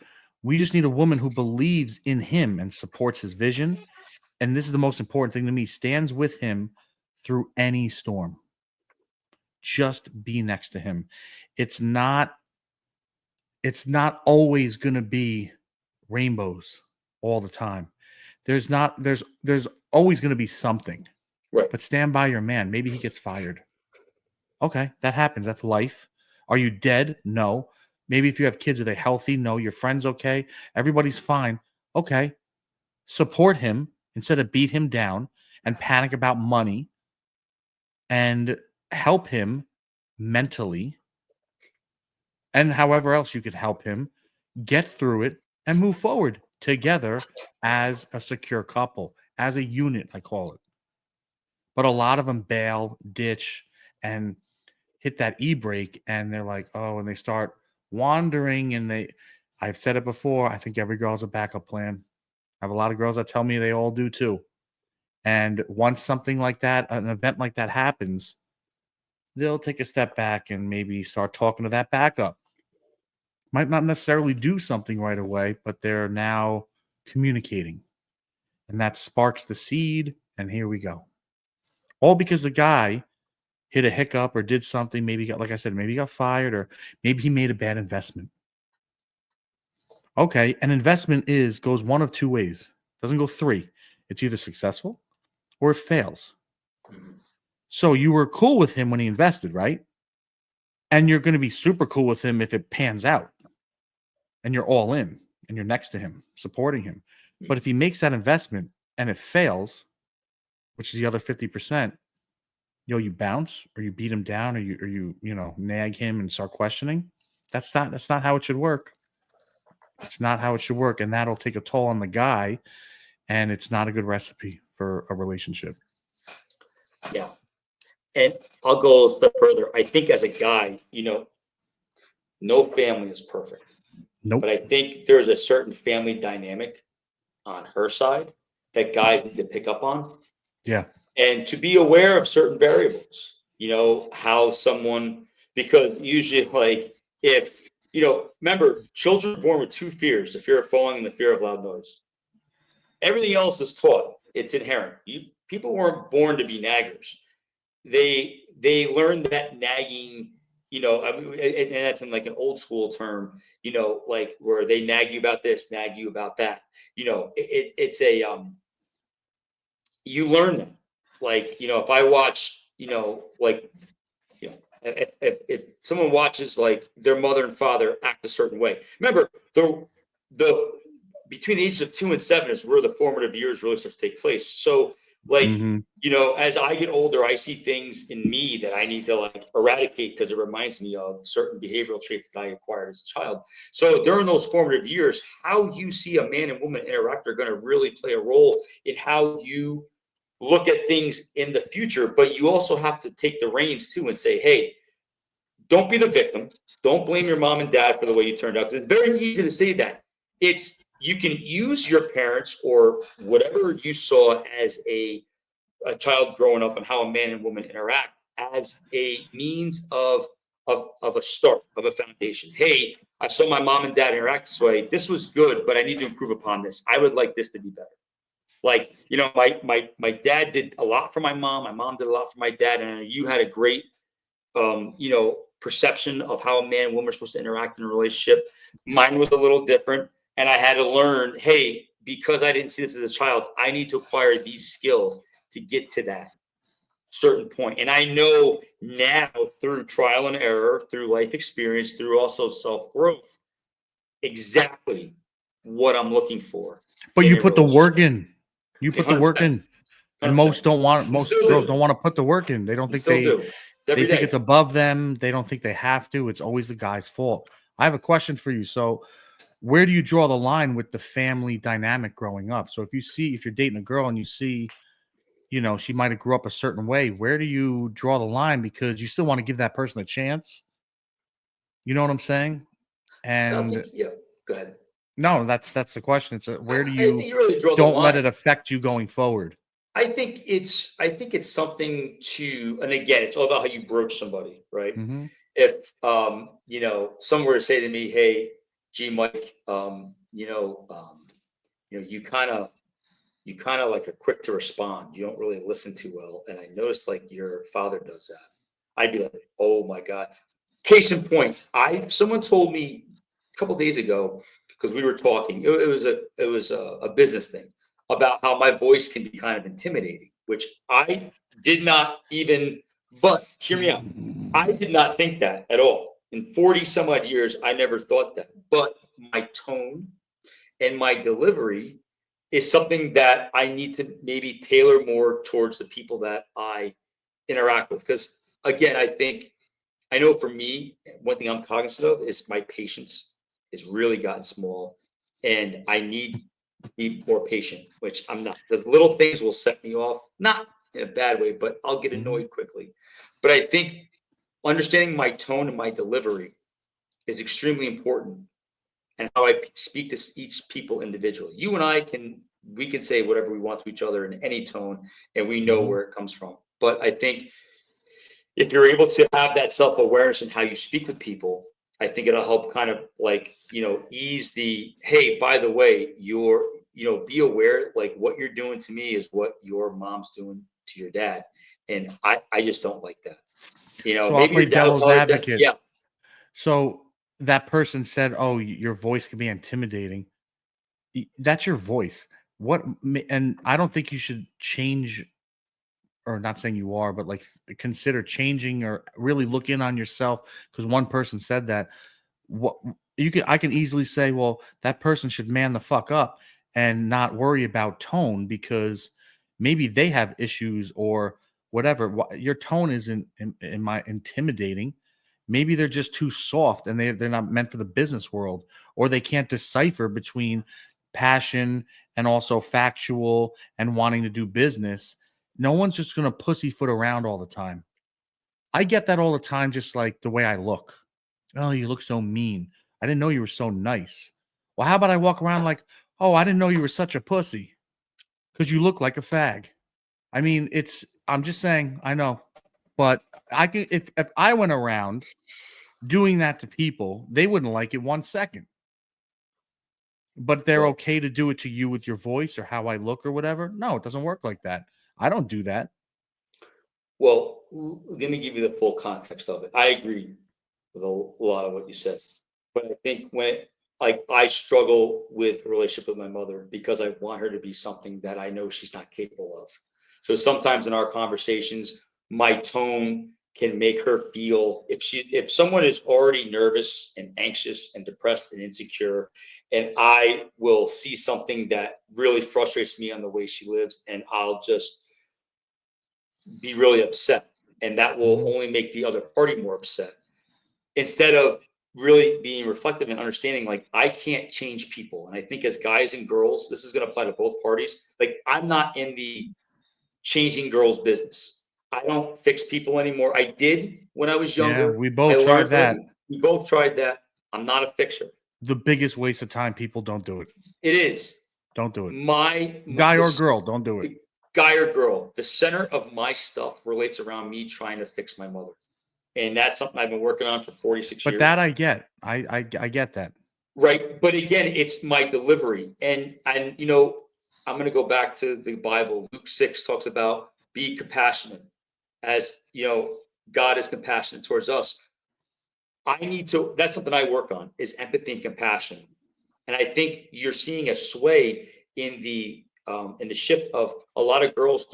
We just need a woman who believes in him and supports his vision. And this is the most important thing to me, stands with him through any storm. Just be next to him. It's not always going to be rainbows all the time. There's always going to be something. Right. But stand by your man. Maybe he gets fired. Okay, that happens. That's life. Are you dead? No. Maybe if you have kids, are they healthy? No. Your friend's okay. Everybody's fine. Okay. Support him instead of beat him down and panic about money, and help him mentally and however else you could help him get through it and move forward together as a secure couple, as a unit, I call it. But a lot of them bail, ditch, and hit that e-brake, and they're like, oh, and they start wandering. I've said it before, I think every girl has a backup plan. I have a lot of girls that tell me they all do too. And once something like that, an event like that happens, they'll take a step back and maybe start talking to that backup. Might not necessarily do something right away, but they're now communicating. And that sparks the seed, and here we go. All because the guy hit a hiccup or did something, maybe got, like I said, maybe got fired, or maybe he made a bad investment. Okay, an investment goes one of two ways. Doesn't go three. It's either successful or it fails. Mhm. So you were cool with him when he invested, right? And you're going to be super cool with him if it pans out and you're all in and you're next to him, supporting him. But if he makes that investment and it fails, which is the other 50%, you bounce or you beat him down, or you nag him and start questioning. That's not how it should work. It's not how it should work. And that'll take a toll on the guy. And it's not a good recipe for a relationship. Yeah. And I'll go a step further. I think as a guy, no family is perfect. Nope. But I think there's a certain family dynamic on her side that guys need to pick up on Yeah. and to be aware of certain variables. How someone, because usually, like, if, remember, children are born with two fears: the fear of falling and the fear of loud noise. Everything else is taught, it's inherent. People weren't born to be naggers. They learn that nagging, I mean, and that's in like an old school term, like where they nag you about this, nag you about that. It's a you learn that. Like, if I watch, like, if someone watches like their mother and father act a certain way, remember the between the ages of 2 and 7 is where the formative years really start to take place. So, like, Mm-hmm. as I get older, I see things in me that I need to like eradicate because it reminds me of certain behavioral traits that I acquired as a child. So during those formative years, how you see a man and woman interact are going to really play a role in how you look at things in the future. But you also have to take the reins too and say, hey, don't be the victim. Don't blame your mom and dad for the way you turned out. It's very easy to say that. You can use your parents or whatever you saw as a a child growing up and how a man and woman interact as a means of a start, of a foundation. Hey, I saw my mom and dad interact this way. This was good, but I need to improve upon this. I would like this to be better. Like, my dad did a lot for my mom. My mom did a lot for my dad, and you had a great perception of how a man and woman are supposed to interact in a relationship. Mine was a little different, and I had to learn, hey, because I didn't see this as a child, I need to acquire these skills to get to that certain point. And I know now through trial and error, through life experience, through also self-growth, exactly what I'm looking for. But you put the work in. You put the work 100%. in. And most girls don't want to put the work in. They don't think they think it's above them. They don't think they have to. It's always the guy's fault. I have a question for you. So where do you draw the line with the family dynamic growing up? So if you're dating a girl and you see, she might have grew up a certain way, where do you draw the line? Because you still want to give that person a chance. You know what I'm saying? And go ahead. No, that's the question. It's where do I think you really draw the don't line. let it affect you going forward? I think it's something to, and again, it's all about how you broach somebody, right? Mm-hmm. If someone were to say to me, "Hey, G Mike, you kind of like are quick to respond. You don't really listen too well, and I noticed like your father does that." I'd be like, "Oh my God." Case in point, someone told me a couple days ago, because we were talking. It was a business thing about how my voice can be kind of intimidating, which I did not even. But hear me out. I did not think that at all. In 40 some odd years, I never thought that. But my tone and my delivery is something that I need to maybe tailor more towards the people that I interact with. Because again, I know for me, one thing I'm cognizant of is my patience has really gotten small, and I need to be more patient, which I'm not. Because little things will set me off, not in a bad way, but I'll get annoyed quickly. But I think understanding my tone and my delivery is extremely important, and how I speak to each people individually. You and I we can say whatever we want to each other in any tone, and we know where it comes from. But I think if you're able to have that self-awareness in how you speak with people, I think it'll help kind of like, ease the, hey, by the way, be aware, like what you're doing to me is what your mom's doing to your dad. And I just don't like that. So maybe I'll play your dad will devil's tell your dad, advocate. yeah. So that person said, "Oh, your voice can be intimidating." That's your voice. And I don't think you should change, or not saying you are, but like consider changing or really look in on yourself because one person said that. I can easily say, well, that person should man the fuck up and not worry about tone because maybe they have issues or whatever. Your tone isn't in my intimidating. Maybe they're just too soft and they're not meant for the business world, or they can't decipher between passion and also factual and wanting to do business. No one's just going to pussyfoot around all the time. I get that all the time, just like the way I look. Oh, you look so mean. I didn't know you were so nice. Well, how about I walk around like, oh, I didn't know you were such a pussy because you look like a fag. I mean, I'm just saying, I know, but I can, if I went around doing that to people, they wouldn't like it 1 second. But they're okay to do it to you with your voice or how I look or whatever. No, it doesn't work like that. I don't do that. Well, let me give you the full context of it. I agree with a lot of what you said, but I think I struggle with a relationship with my mother because I want her to be something that I know she's not capable of. So sometimes in our conversations, my tone can make her feel, if someone is already nervous and anxious and depressed and insecure, and I will see something that really frustrates me on the way she lives, and I'll just be really upset, and that will only make the other party more upset, instead of really being reflective and understanding, like, I can't change people. And I think as guys and girls, this is going to apply to both parties. Like, I'm not in the changing girls business. I don't fix people anymore. I did when I was Yeah, younger. we I both tried learned from that. it. We both tried that. I'm not a fixer. The biggest waste of time. People don't do it. It is. Don't do it. My Guy or girl, don't do it. guy or girl, the center of my stuff relates around me trying to fix my mother. And that's something I've been working on for 46 But years. that I get. I get that. Right. But again, it's my delivery. And I'm going to go back to the Bible. Luke 6 talks about be compassionate as, God is compassionate towards us. That's something I work on is empathy and compassion. And I think you're seeing a sway in the shift of a lot of girls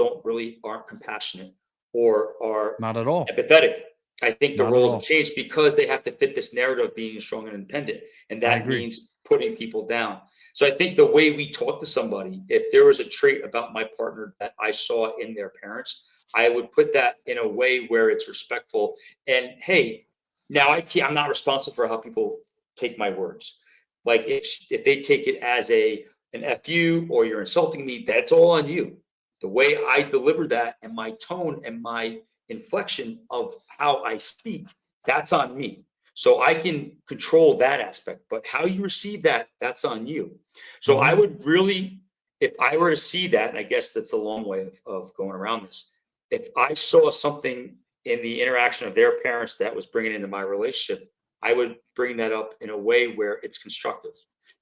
aren't compassionate or are Not at all. empathetic. I think the Not at roles have all. changed because they have to fit this narrative of being strong and independent, and I that agree. means putting people down. So I think the way we talk to somebody, if there was a trait about my partner that I saw in their parents, I would put that in a way where it's respectful. And hey, now I'm not responsible for how people take my words. Like if they take it as an fu or you're insulting me, that's all on you. The way I deliver that and my tone and my inflection of how I speak, that's on me. So I can control that aspect, but how you receive that, that's on you. So I would really, if I were to see that, and I guess that's a long way of going around this, if I saw something in the interaction of their parents that was bringing into my relationship, I would bring that up in a way where it's constructive,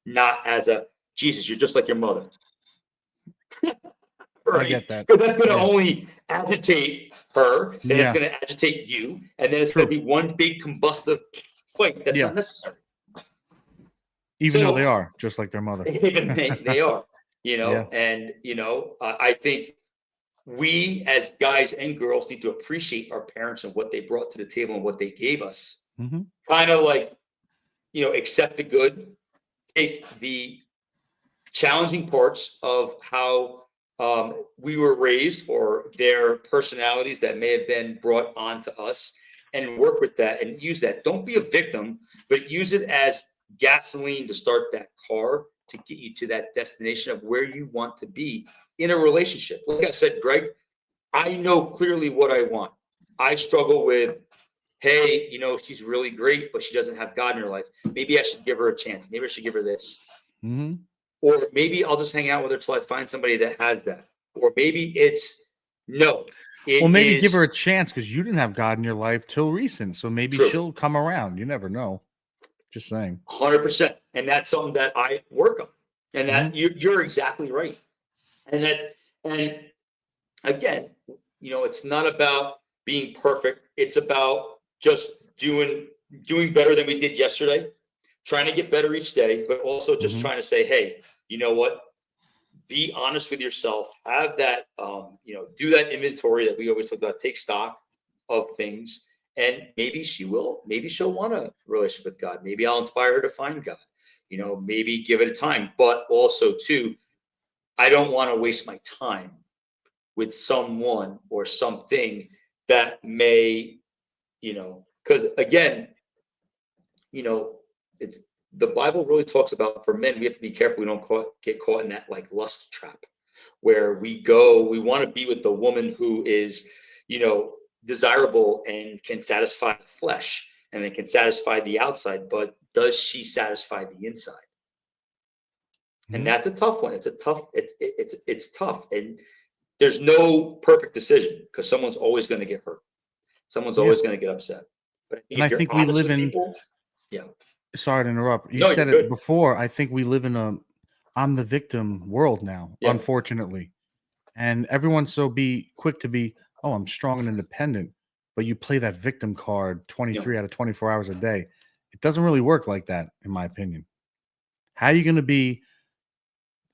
not as a Jesus, you're just like your mother. I Right? get that. Because that's going to Yeah. only agitate her, then it's Yeah. going to agitate you, and then it's going True. to be one big combustive fight that's Yeah. not necessary. Even though So they are just like their mother. even they are, Yeah. and I think we as guys and girls need to appreciate our parents and what they brought to the table and what they gave us. Mhm. Kind of like, accept the good, take the challenging parts of how we were raised or their personalities that may have been brought onto us and work with that and use that. Don't be a victim, but use it as gasoline to start that car to get you to that destination of where you want to be in a relationship. Like I said, Greg, I know clearly what I want. I struggle with, hey, she's really great, but she doesn't have God in her life. Maybe I should give her a chance. Maybe I should give her this. Mhm. Or maybe I'll just hang out with her till I find somebody that has that. Or maybe it's no. Well, It maybe give is her a chance because you didn't have God in your life till recent. So maybe true, she'll come around. You never know. Just saying. 100%. And that's something that I work on. And that Mhm. you're exactly right. And again, it's not about being perfect. It's about just doing better than we did yesterday, trying to get better each day, but also just Mhm. trying to say, hey, you know what? Be honest with yourself. Have that, do that inventory that we always talk about. Take stock of things, and maybe she'll want a relationship with God. Maybe I'll inspire her to find God. Maybe give it a time. But also, too, I don't want to waste my time with someone or something that may, because again, it's the Bible really talks about for men, we have to be careful we don't get caught in that like lust trap where we want to be with the woman who is, desirable and can satisfy the flesh and it can satisfy the outside, but does she satisfy the inside? And Mhm. that's a tough one. It's tough. And there's no perfect decision because someone's always going to get hurt. Someone's Yeah. always going to get upset. But I think And I if you're think we honest live with in, people, yeah. sorry to interrupt. You No, you're said it good. before. I think we live in a I'm the victim world now, Yeah. unfortunately. And everyone's so be quick to be, oh, I'm strong and independent. But you play that victim card 23 No. out of 24 hours a day. It doesn't really work like that, in my opinion. How are you going to be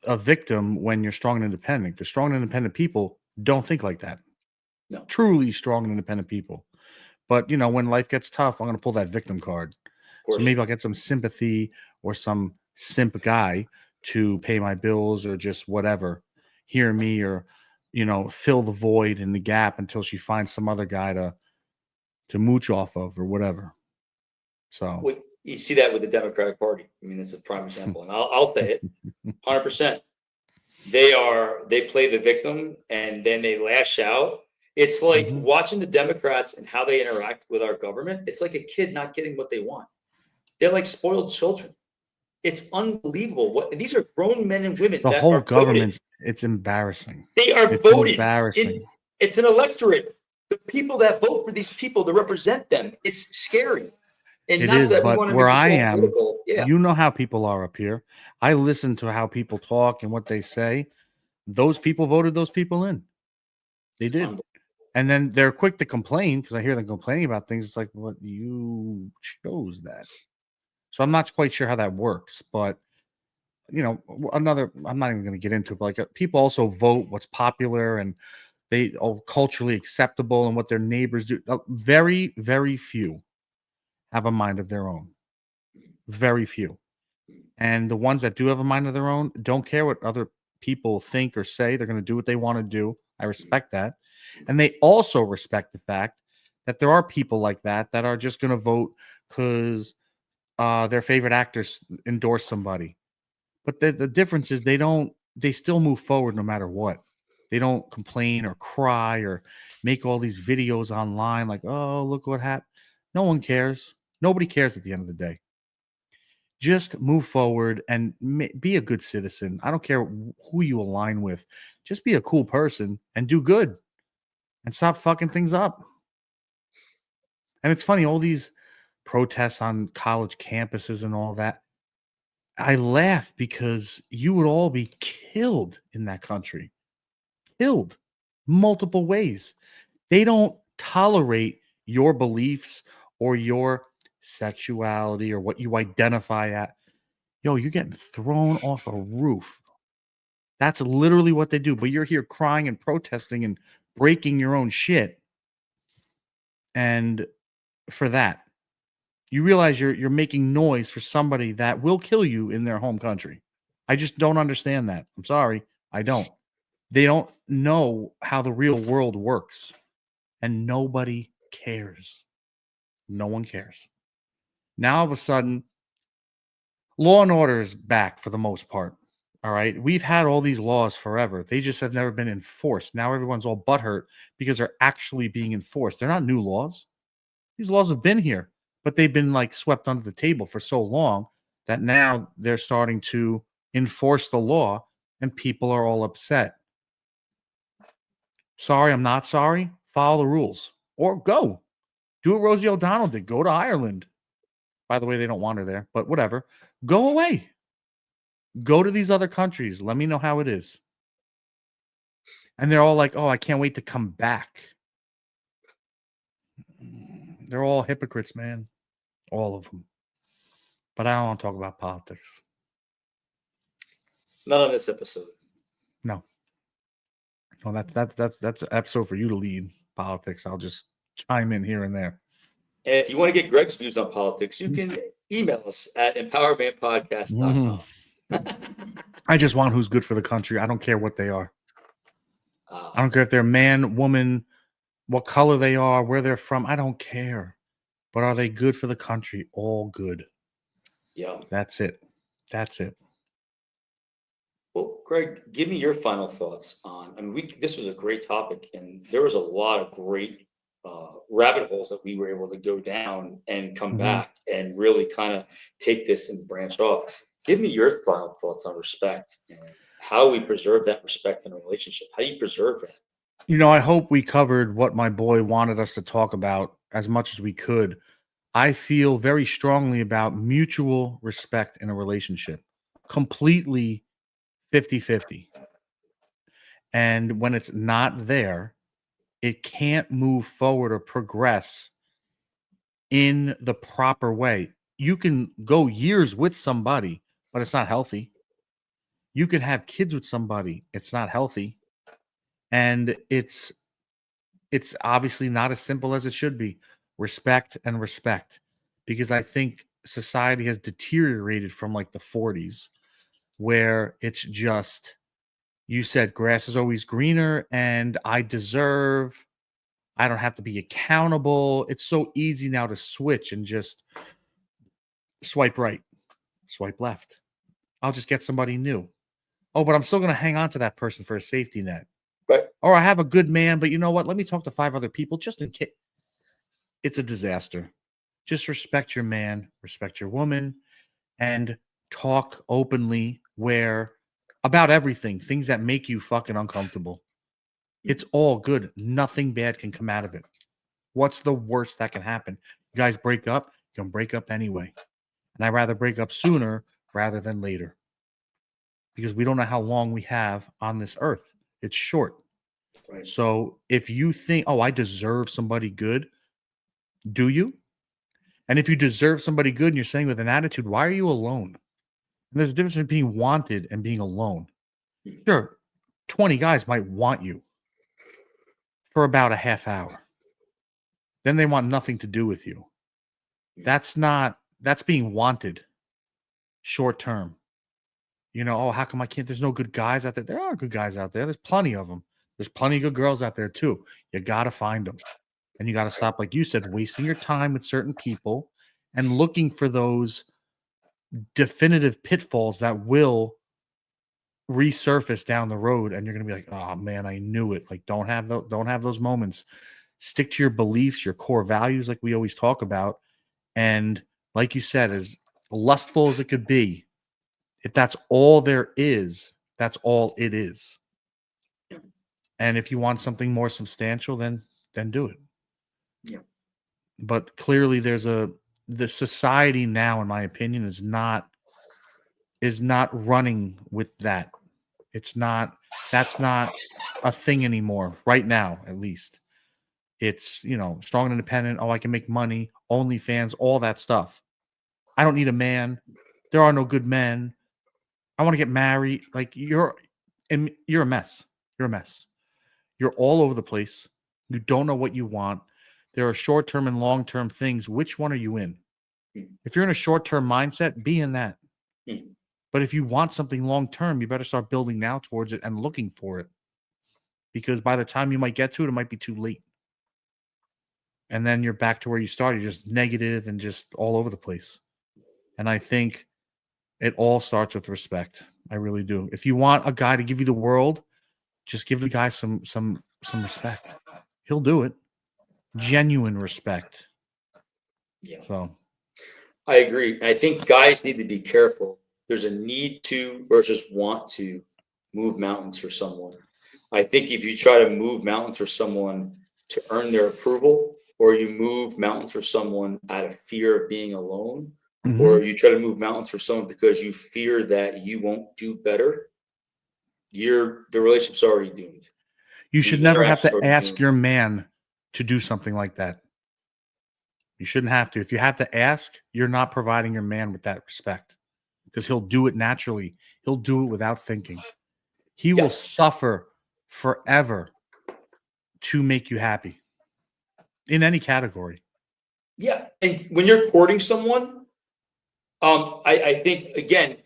a victim when you're strong and independent? Because strong and independent people don't think like that. No. Of Truly strong and independent people. But when life gets tough, I'm going to pull that victim card. So course. maybe I'll get some sympathy or some simp guy to pay my bills or just whatever, hear me or fill the void and the gap until she finds some other guy to mooch off of or whatever. So Well, you see that with the Democratic Party. I mean, that's a prime example. And I'll say it 100%. They play the victim and then they lash out. It's like Mhm. watching the Democrats and how they interact with our government. It's like a kid not getting what they want. They're like spoiled children. It's unbelievable. What these are grown men and women The that whole are voted. it's embarrassing. They are It's voted embarrassing. it's an electorate. The people that vote for these people to represent them. It's scary. And It not is, that we but want to where make this I all am, political. Yeah. you know how people are up here. I listen to how people talk and what they say. Those people voted those people in. They It's did. unbelievable. And then they're quick to complain because I hear them complaining about things. It's like, well, you chose that. So I'm not quite sure how that works. But, you know, I'm not even going to get into it. But like people also vote what's popular and they are culturally acceptable and what their neighbors do. Very, very few have a mind of their own. Very few. And the ones that do have a mind of their own don't care what other people think or say. They're going to do what they want to do. I respect that. And they also respect the fact that there are people like that that are just going to vote because their favorite actors endorse somebody. But the difference is they still move forward no matter what. They don't complain or cry or make all these videos online like, oh, look what happened. No one cares. Nobody cares at the end of the day. Just move forward and be a good citizen. I don't care who you align with. Just be a cool person and do good and stop fucking things up. And it's funny, all these protests on college campuses and all that. I laugh because you would all be killed in that country. Killed multiple ways. They don't tolerate your beliefs or your sexuality or what you identify at. Yo, you're getting thrown off a roof. That's literally what they do. But you're here crying and protesting and breaking your own shit. And for that, you realize you're making noise for somebody that will kill you in their home country. I just don't understand that. I'm sorry. I don't. They don't know how the real world works. And nobody cares. No one cares. Now all of a sudden, law and order is back for the most part. All right. We've had all these laws forever. They just have never been enforced. Now everyone's all butthurt because they're actually being enforced. They're not new laws. These laws have been here, but they've been like swept under the table for so long that now they're starting to enforce the law and people are all upset. Sorry, I'm not sorry. Follow the rules or go. Do what Rosie O'Donnell did. Go to Ireland. By the way, they don't want her there, but whatever. Go away. Go to these other countries. Let me know how it is. And they're all like, oh, I can't wait to come back. They're all hypocrites, man. All of them. But I don't want to talk about politics. Not on this episode. No. Well, that's an episode for you to lead politics. I'll just chime in here and there. And if you want to get Greg's views on politics, you can email us at empowermentpodcast.com. I just want who's good for the country. I don't care what they are. Uh, I don't care if they're man, woman, what color they are, where they're from. I don't care. But are they good for the country? All good. yeah. That's it. That's it. Well, Greg, give me your final thoughts on. I mean, this was a great topic, and there was a lot of great rabbit holes that we were able to go down and come back and really kind of take this and branch off. Give me your final thoughts on respect and how we preserve that respect in a relationship. How do you preserve that? You know, I hope we covered what my boy wanted us to talk about as much as we could. I feel very strongly about mutual respect in a relationship, completely 50-50. And when it's not there, it can't move forward or progress in the proper way. You can go years with somebody, but it's not healthy. You could have kids with somebody, it's not healthy. And it's obviously not as simple as it should be. Respect and respect. Because I think society has deteriorated from like the 40s where it's just you said grass is always greener and I don't have to be accountable. It's so easy now to switch and just swipe right, swipe left. I'll just get somebody new. Oh, but I'm still going to hang on to that person for a safety net. Right. Or I have a good man, but you know what? Let me talk to 5 other people just in case. It's a disaster. Just respect your man, respect your woman, and talk openly where about everything, things that make you fucking uncomfortable. It's all good. Nothing bad can come out of it. What's the worst that can happen? You guys break up, you can break up anyway. And I'd rather break up sooner rather than later. Because we don't know how long we have on this earth. It's short. Right. So if you think, oh, I deserve somebody good, do you? And if you deserve somebody good and you're saying with an attitude, why are you alone? And there's a difference between being wanted and being alone. Sure, 20 guys might want you for about a half hour. Then they want nothing to do with you. That's being wanted short term. You know, oh, how come I can't? There's no good guys out there. There are good guys out there. There's plenty of them. There's plenty of good girls out there too. You got to find them. And you got to stop, like you said, wasting your time with certain people and looking for those definitive pitfalls that will resurface down the road. And you're going to be like, oh man, I knew it. Like, don't have those moments. Stick to your beliefs, your core values, like we always talk about. And like you said, as lustful as it could be, if that's all there is, that's all it is. And if you want something more substantial, then do it. Yeah. But clearly the society now, in my opinion, is not running with that. That's not a thing anymore right now, at least. It's, strong and independent. Oh, I can make money, OnlyFans, all that stuff. I don't need a man. There are no good men. I want to get married. Like you're a mess. You're a mess. You're all over the place. You don't know what you want. There are short-term and long-term things. Which one are you in? If you're in a short-term mindset, be in that. But if you want something long-term, you better start building now towards it and looking for it. Because by the time you might get to it, it might be too late. And then you're back to where you started. You're just negative and just all over the place. And I think it all starts with respect. I really do. If you want a guy to give you the world, just give the guy some respect. He'll do it. Genuine respect. Yeah. So I agree. I think guys need to be careful. There's a need to versus want to move mountains for someone. I think if you try to move mountains for someone to earn their approval, or you move mountains for someone out of fear of being alone, or you try to move mountains for someone because you fear that you won't do better, the relationship's already doomed. You should never have to ask your man to do something like that. You shouldn't have to. If you have to ask, you're not providing your man with that respect because he'll do it naturally. He'll do it without thinking. He will suffer forever to make you happy in any category. Yeah. And when you're courting someone, I think, again,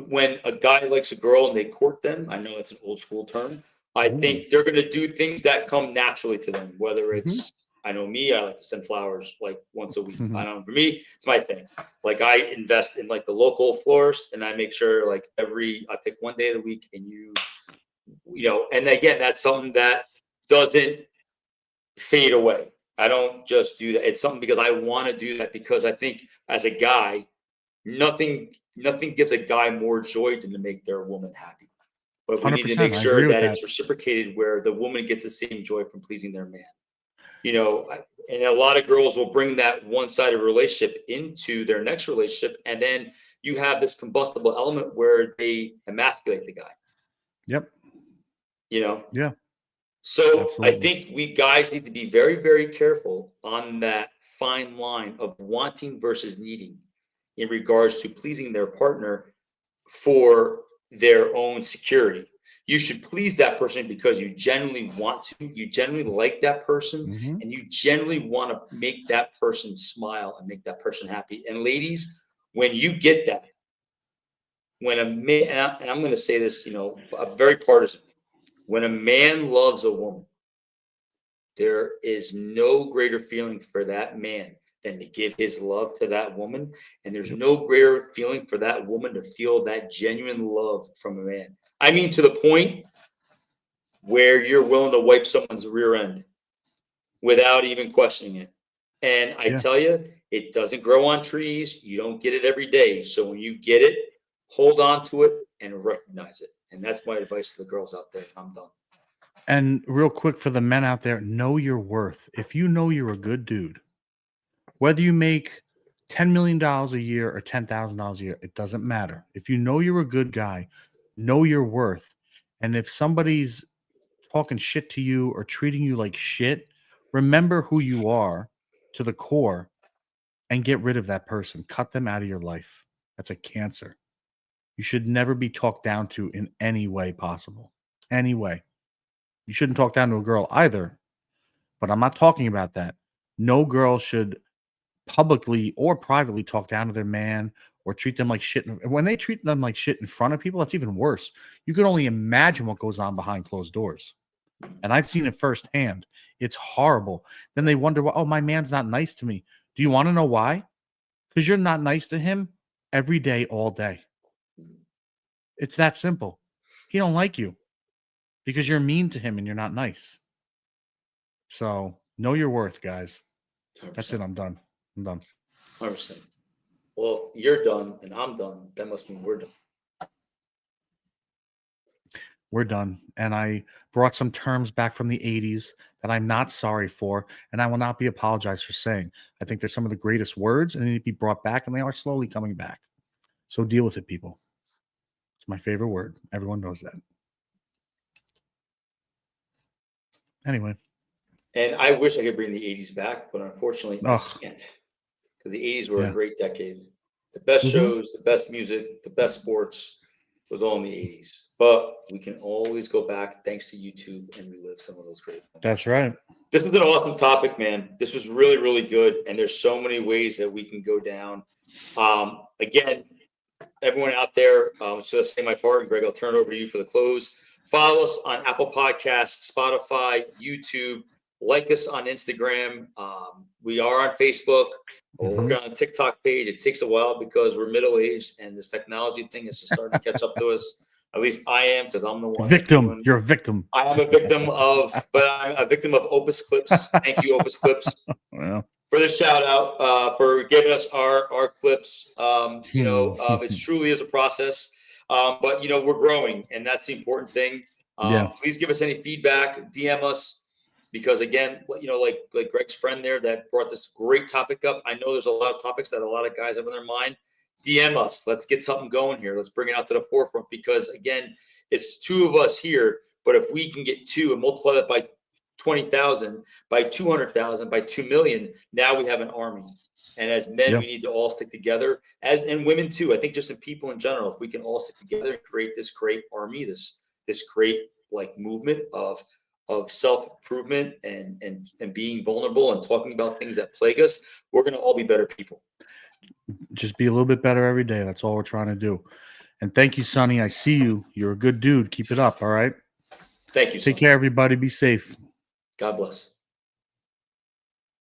when a guy likes a girl and they court them, I know it's an old school term. I think they're going to do things that come naturally to them, whether it's, I know me, I like to send flowers like once a week. I know for me, it's my thing. Like I invest in like the local florist and I make sure like I pick one day of the week and and again, that's something that doesn't fade away. I don't just do that. It's something because I want to do that because I think as a guy, nothing gives a guy more joy than to make their woman happy. But we need to make sure that it's reciprocated where the woman gets the same joy from pleasing their man. And a lot of girls will bring that one-sided relationship into their next relationship. And then you have this combustible element where they emasculate the guy. Yep. Yeah. So absolutely. I think we guys need to be very, very careful on that fine line of wanting versus needing in regards to pleasing their partner for their own security. You should please that person because you genuinely want to, you genuinely like that person, and you genuinely want to make that person smile and make that person happy. And ladies, when you get that, when a man, and I'm going to say this, very partisan, when a man loves a woman, there is no greater feeling for that man than to give his love to that woman. And there's no greater feeling for that woman to feel that genuine love from a man. I mean, to the point where you're willing to wipe someone's rear end without even questioning it. And I tell you, it doesn't grow on trees. You don't get it every day. So when you get it, hold on to it and recognize it. And that's my advice to the girls out there. I'm done. And real quick for the men out there, know your worth. If you know you're a good dude, whether you make $10 million a year or $10,000 a year, it doesn't matter. If you know you're a good guy, know your worth. And if somebody's talking shit to you or treating you like shit, remember who you are to the core and get rid of that person. Cut them out of your life. That's a cancer. You should never be talked down to in any way possible. Any way. You shouldn't talk down to a girl either, but I'm not talking about that. No girl should publicly or privately talk down to their man or treat them like shit. When they treat them like shit in front of people, that's even worse. You can only imagine what goes on behind closed doors. And I've seen it firsthand. It's horrible. Then they wonder, well, oh, my man's not nice to me. Do you want to know why? Because you're not nice to him every day, all day. It's that simple. He don't like you because you're mean to him and you're not nice. So know your worth, guys. 100%. That's it. I'm done. 100%. Well, you're done and I'm done. That must mean we're done. We're done. And I brought some terms back from the 80s that I'm not sorry for, and I will not be apologized for saying. I think they're some of the greatest words, and they need to be brought back, and they are slowly coming back. So deal with it, people. It's my favorite word. Everyone knows that. Anyway. And I wish I could bring the 80s back, but unfortunately, I can't. Because the 80s were a great decade. The best shows, the best music, the best sports was all in the 80s. But we can always go back, thanks to YouTube, and relive some of those great moments. That's right. This was an awesome topic, man. This was really, really good. And there's so many ways that we can go down. Again, everyone out there, so say my part, and Greg, I'll turn it over to you for the close. Follow us on Apple Podcasts, Spotify, YouTube. Like us on Instagram. We are on Facebook. We're working on a TikTok page. It takes a while because we're middle-aged and this technology thing is just starting to catch up to us. At least I am, because I'm the one. Victim. You're a victim. I am a victim but I'm a victim of Opus Clips. Thank you, Opus Clips, for the shout out, for giving us our clips. It truly is a process. But we're growing, and that's the important thing. Please give us any feedback, DM us. Because again, like Greg's friend there that brought this great topic up. I know there's a lot of topics that a lot of guys have in their mind. DM us. Let's get something going here. Let's bring it out to the forefront. Because again, it's two of us here. But if we can get two and multiply that by 20,000, by 200,000, by 2 million, now we have an army. And as men, we need to all stick together. And women too. I think just in people in general, if we can all stick together and create this great army, this great movement of self-improvement and being vulnerable and talking about things that plague us, we're going to all be better people. Just be a little bit better every day. That's all we're trying to do. And thank you, Sonny. I see you. You're a good dude. Keep it up. All right. Thank you. Take care, everybody. Be safe. God bless.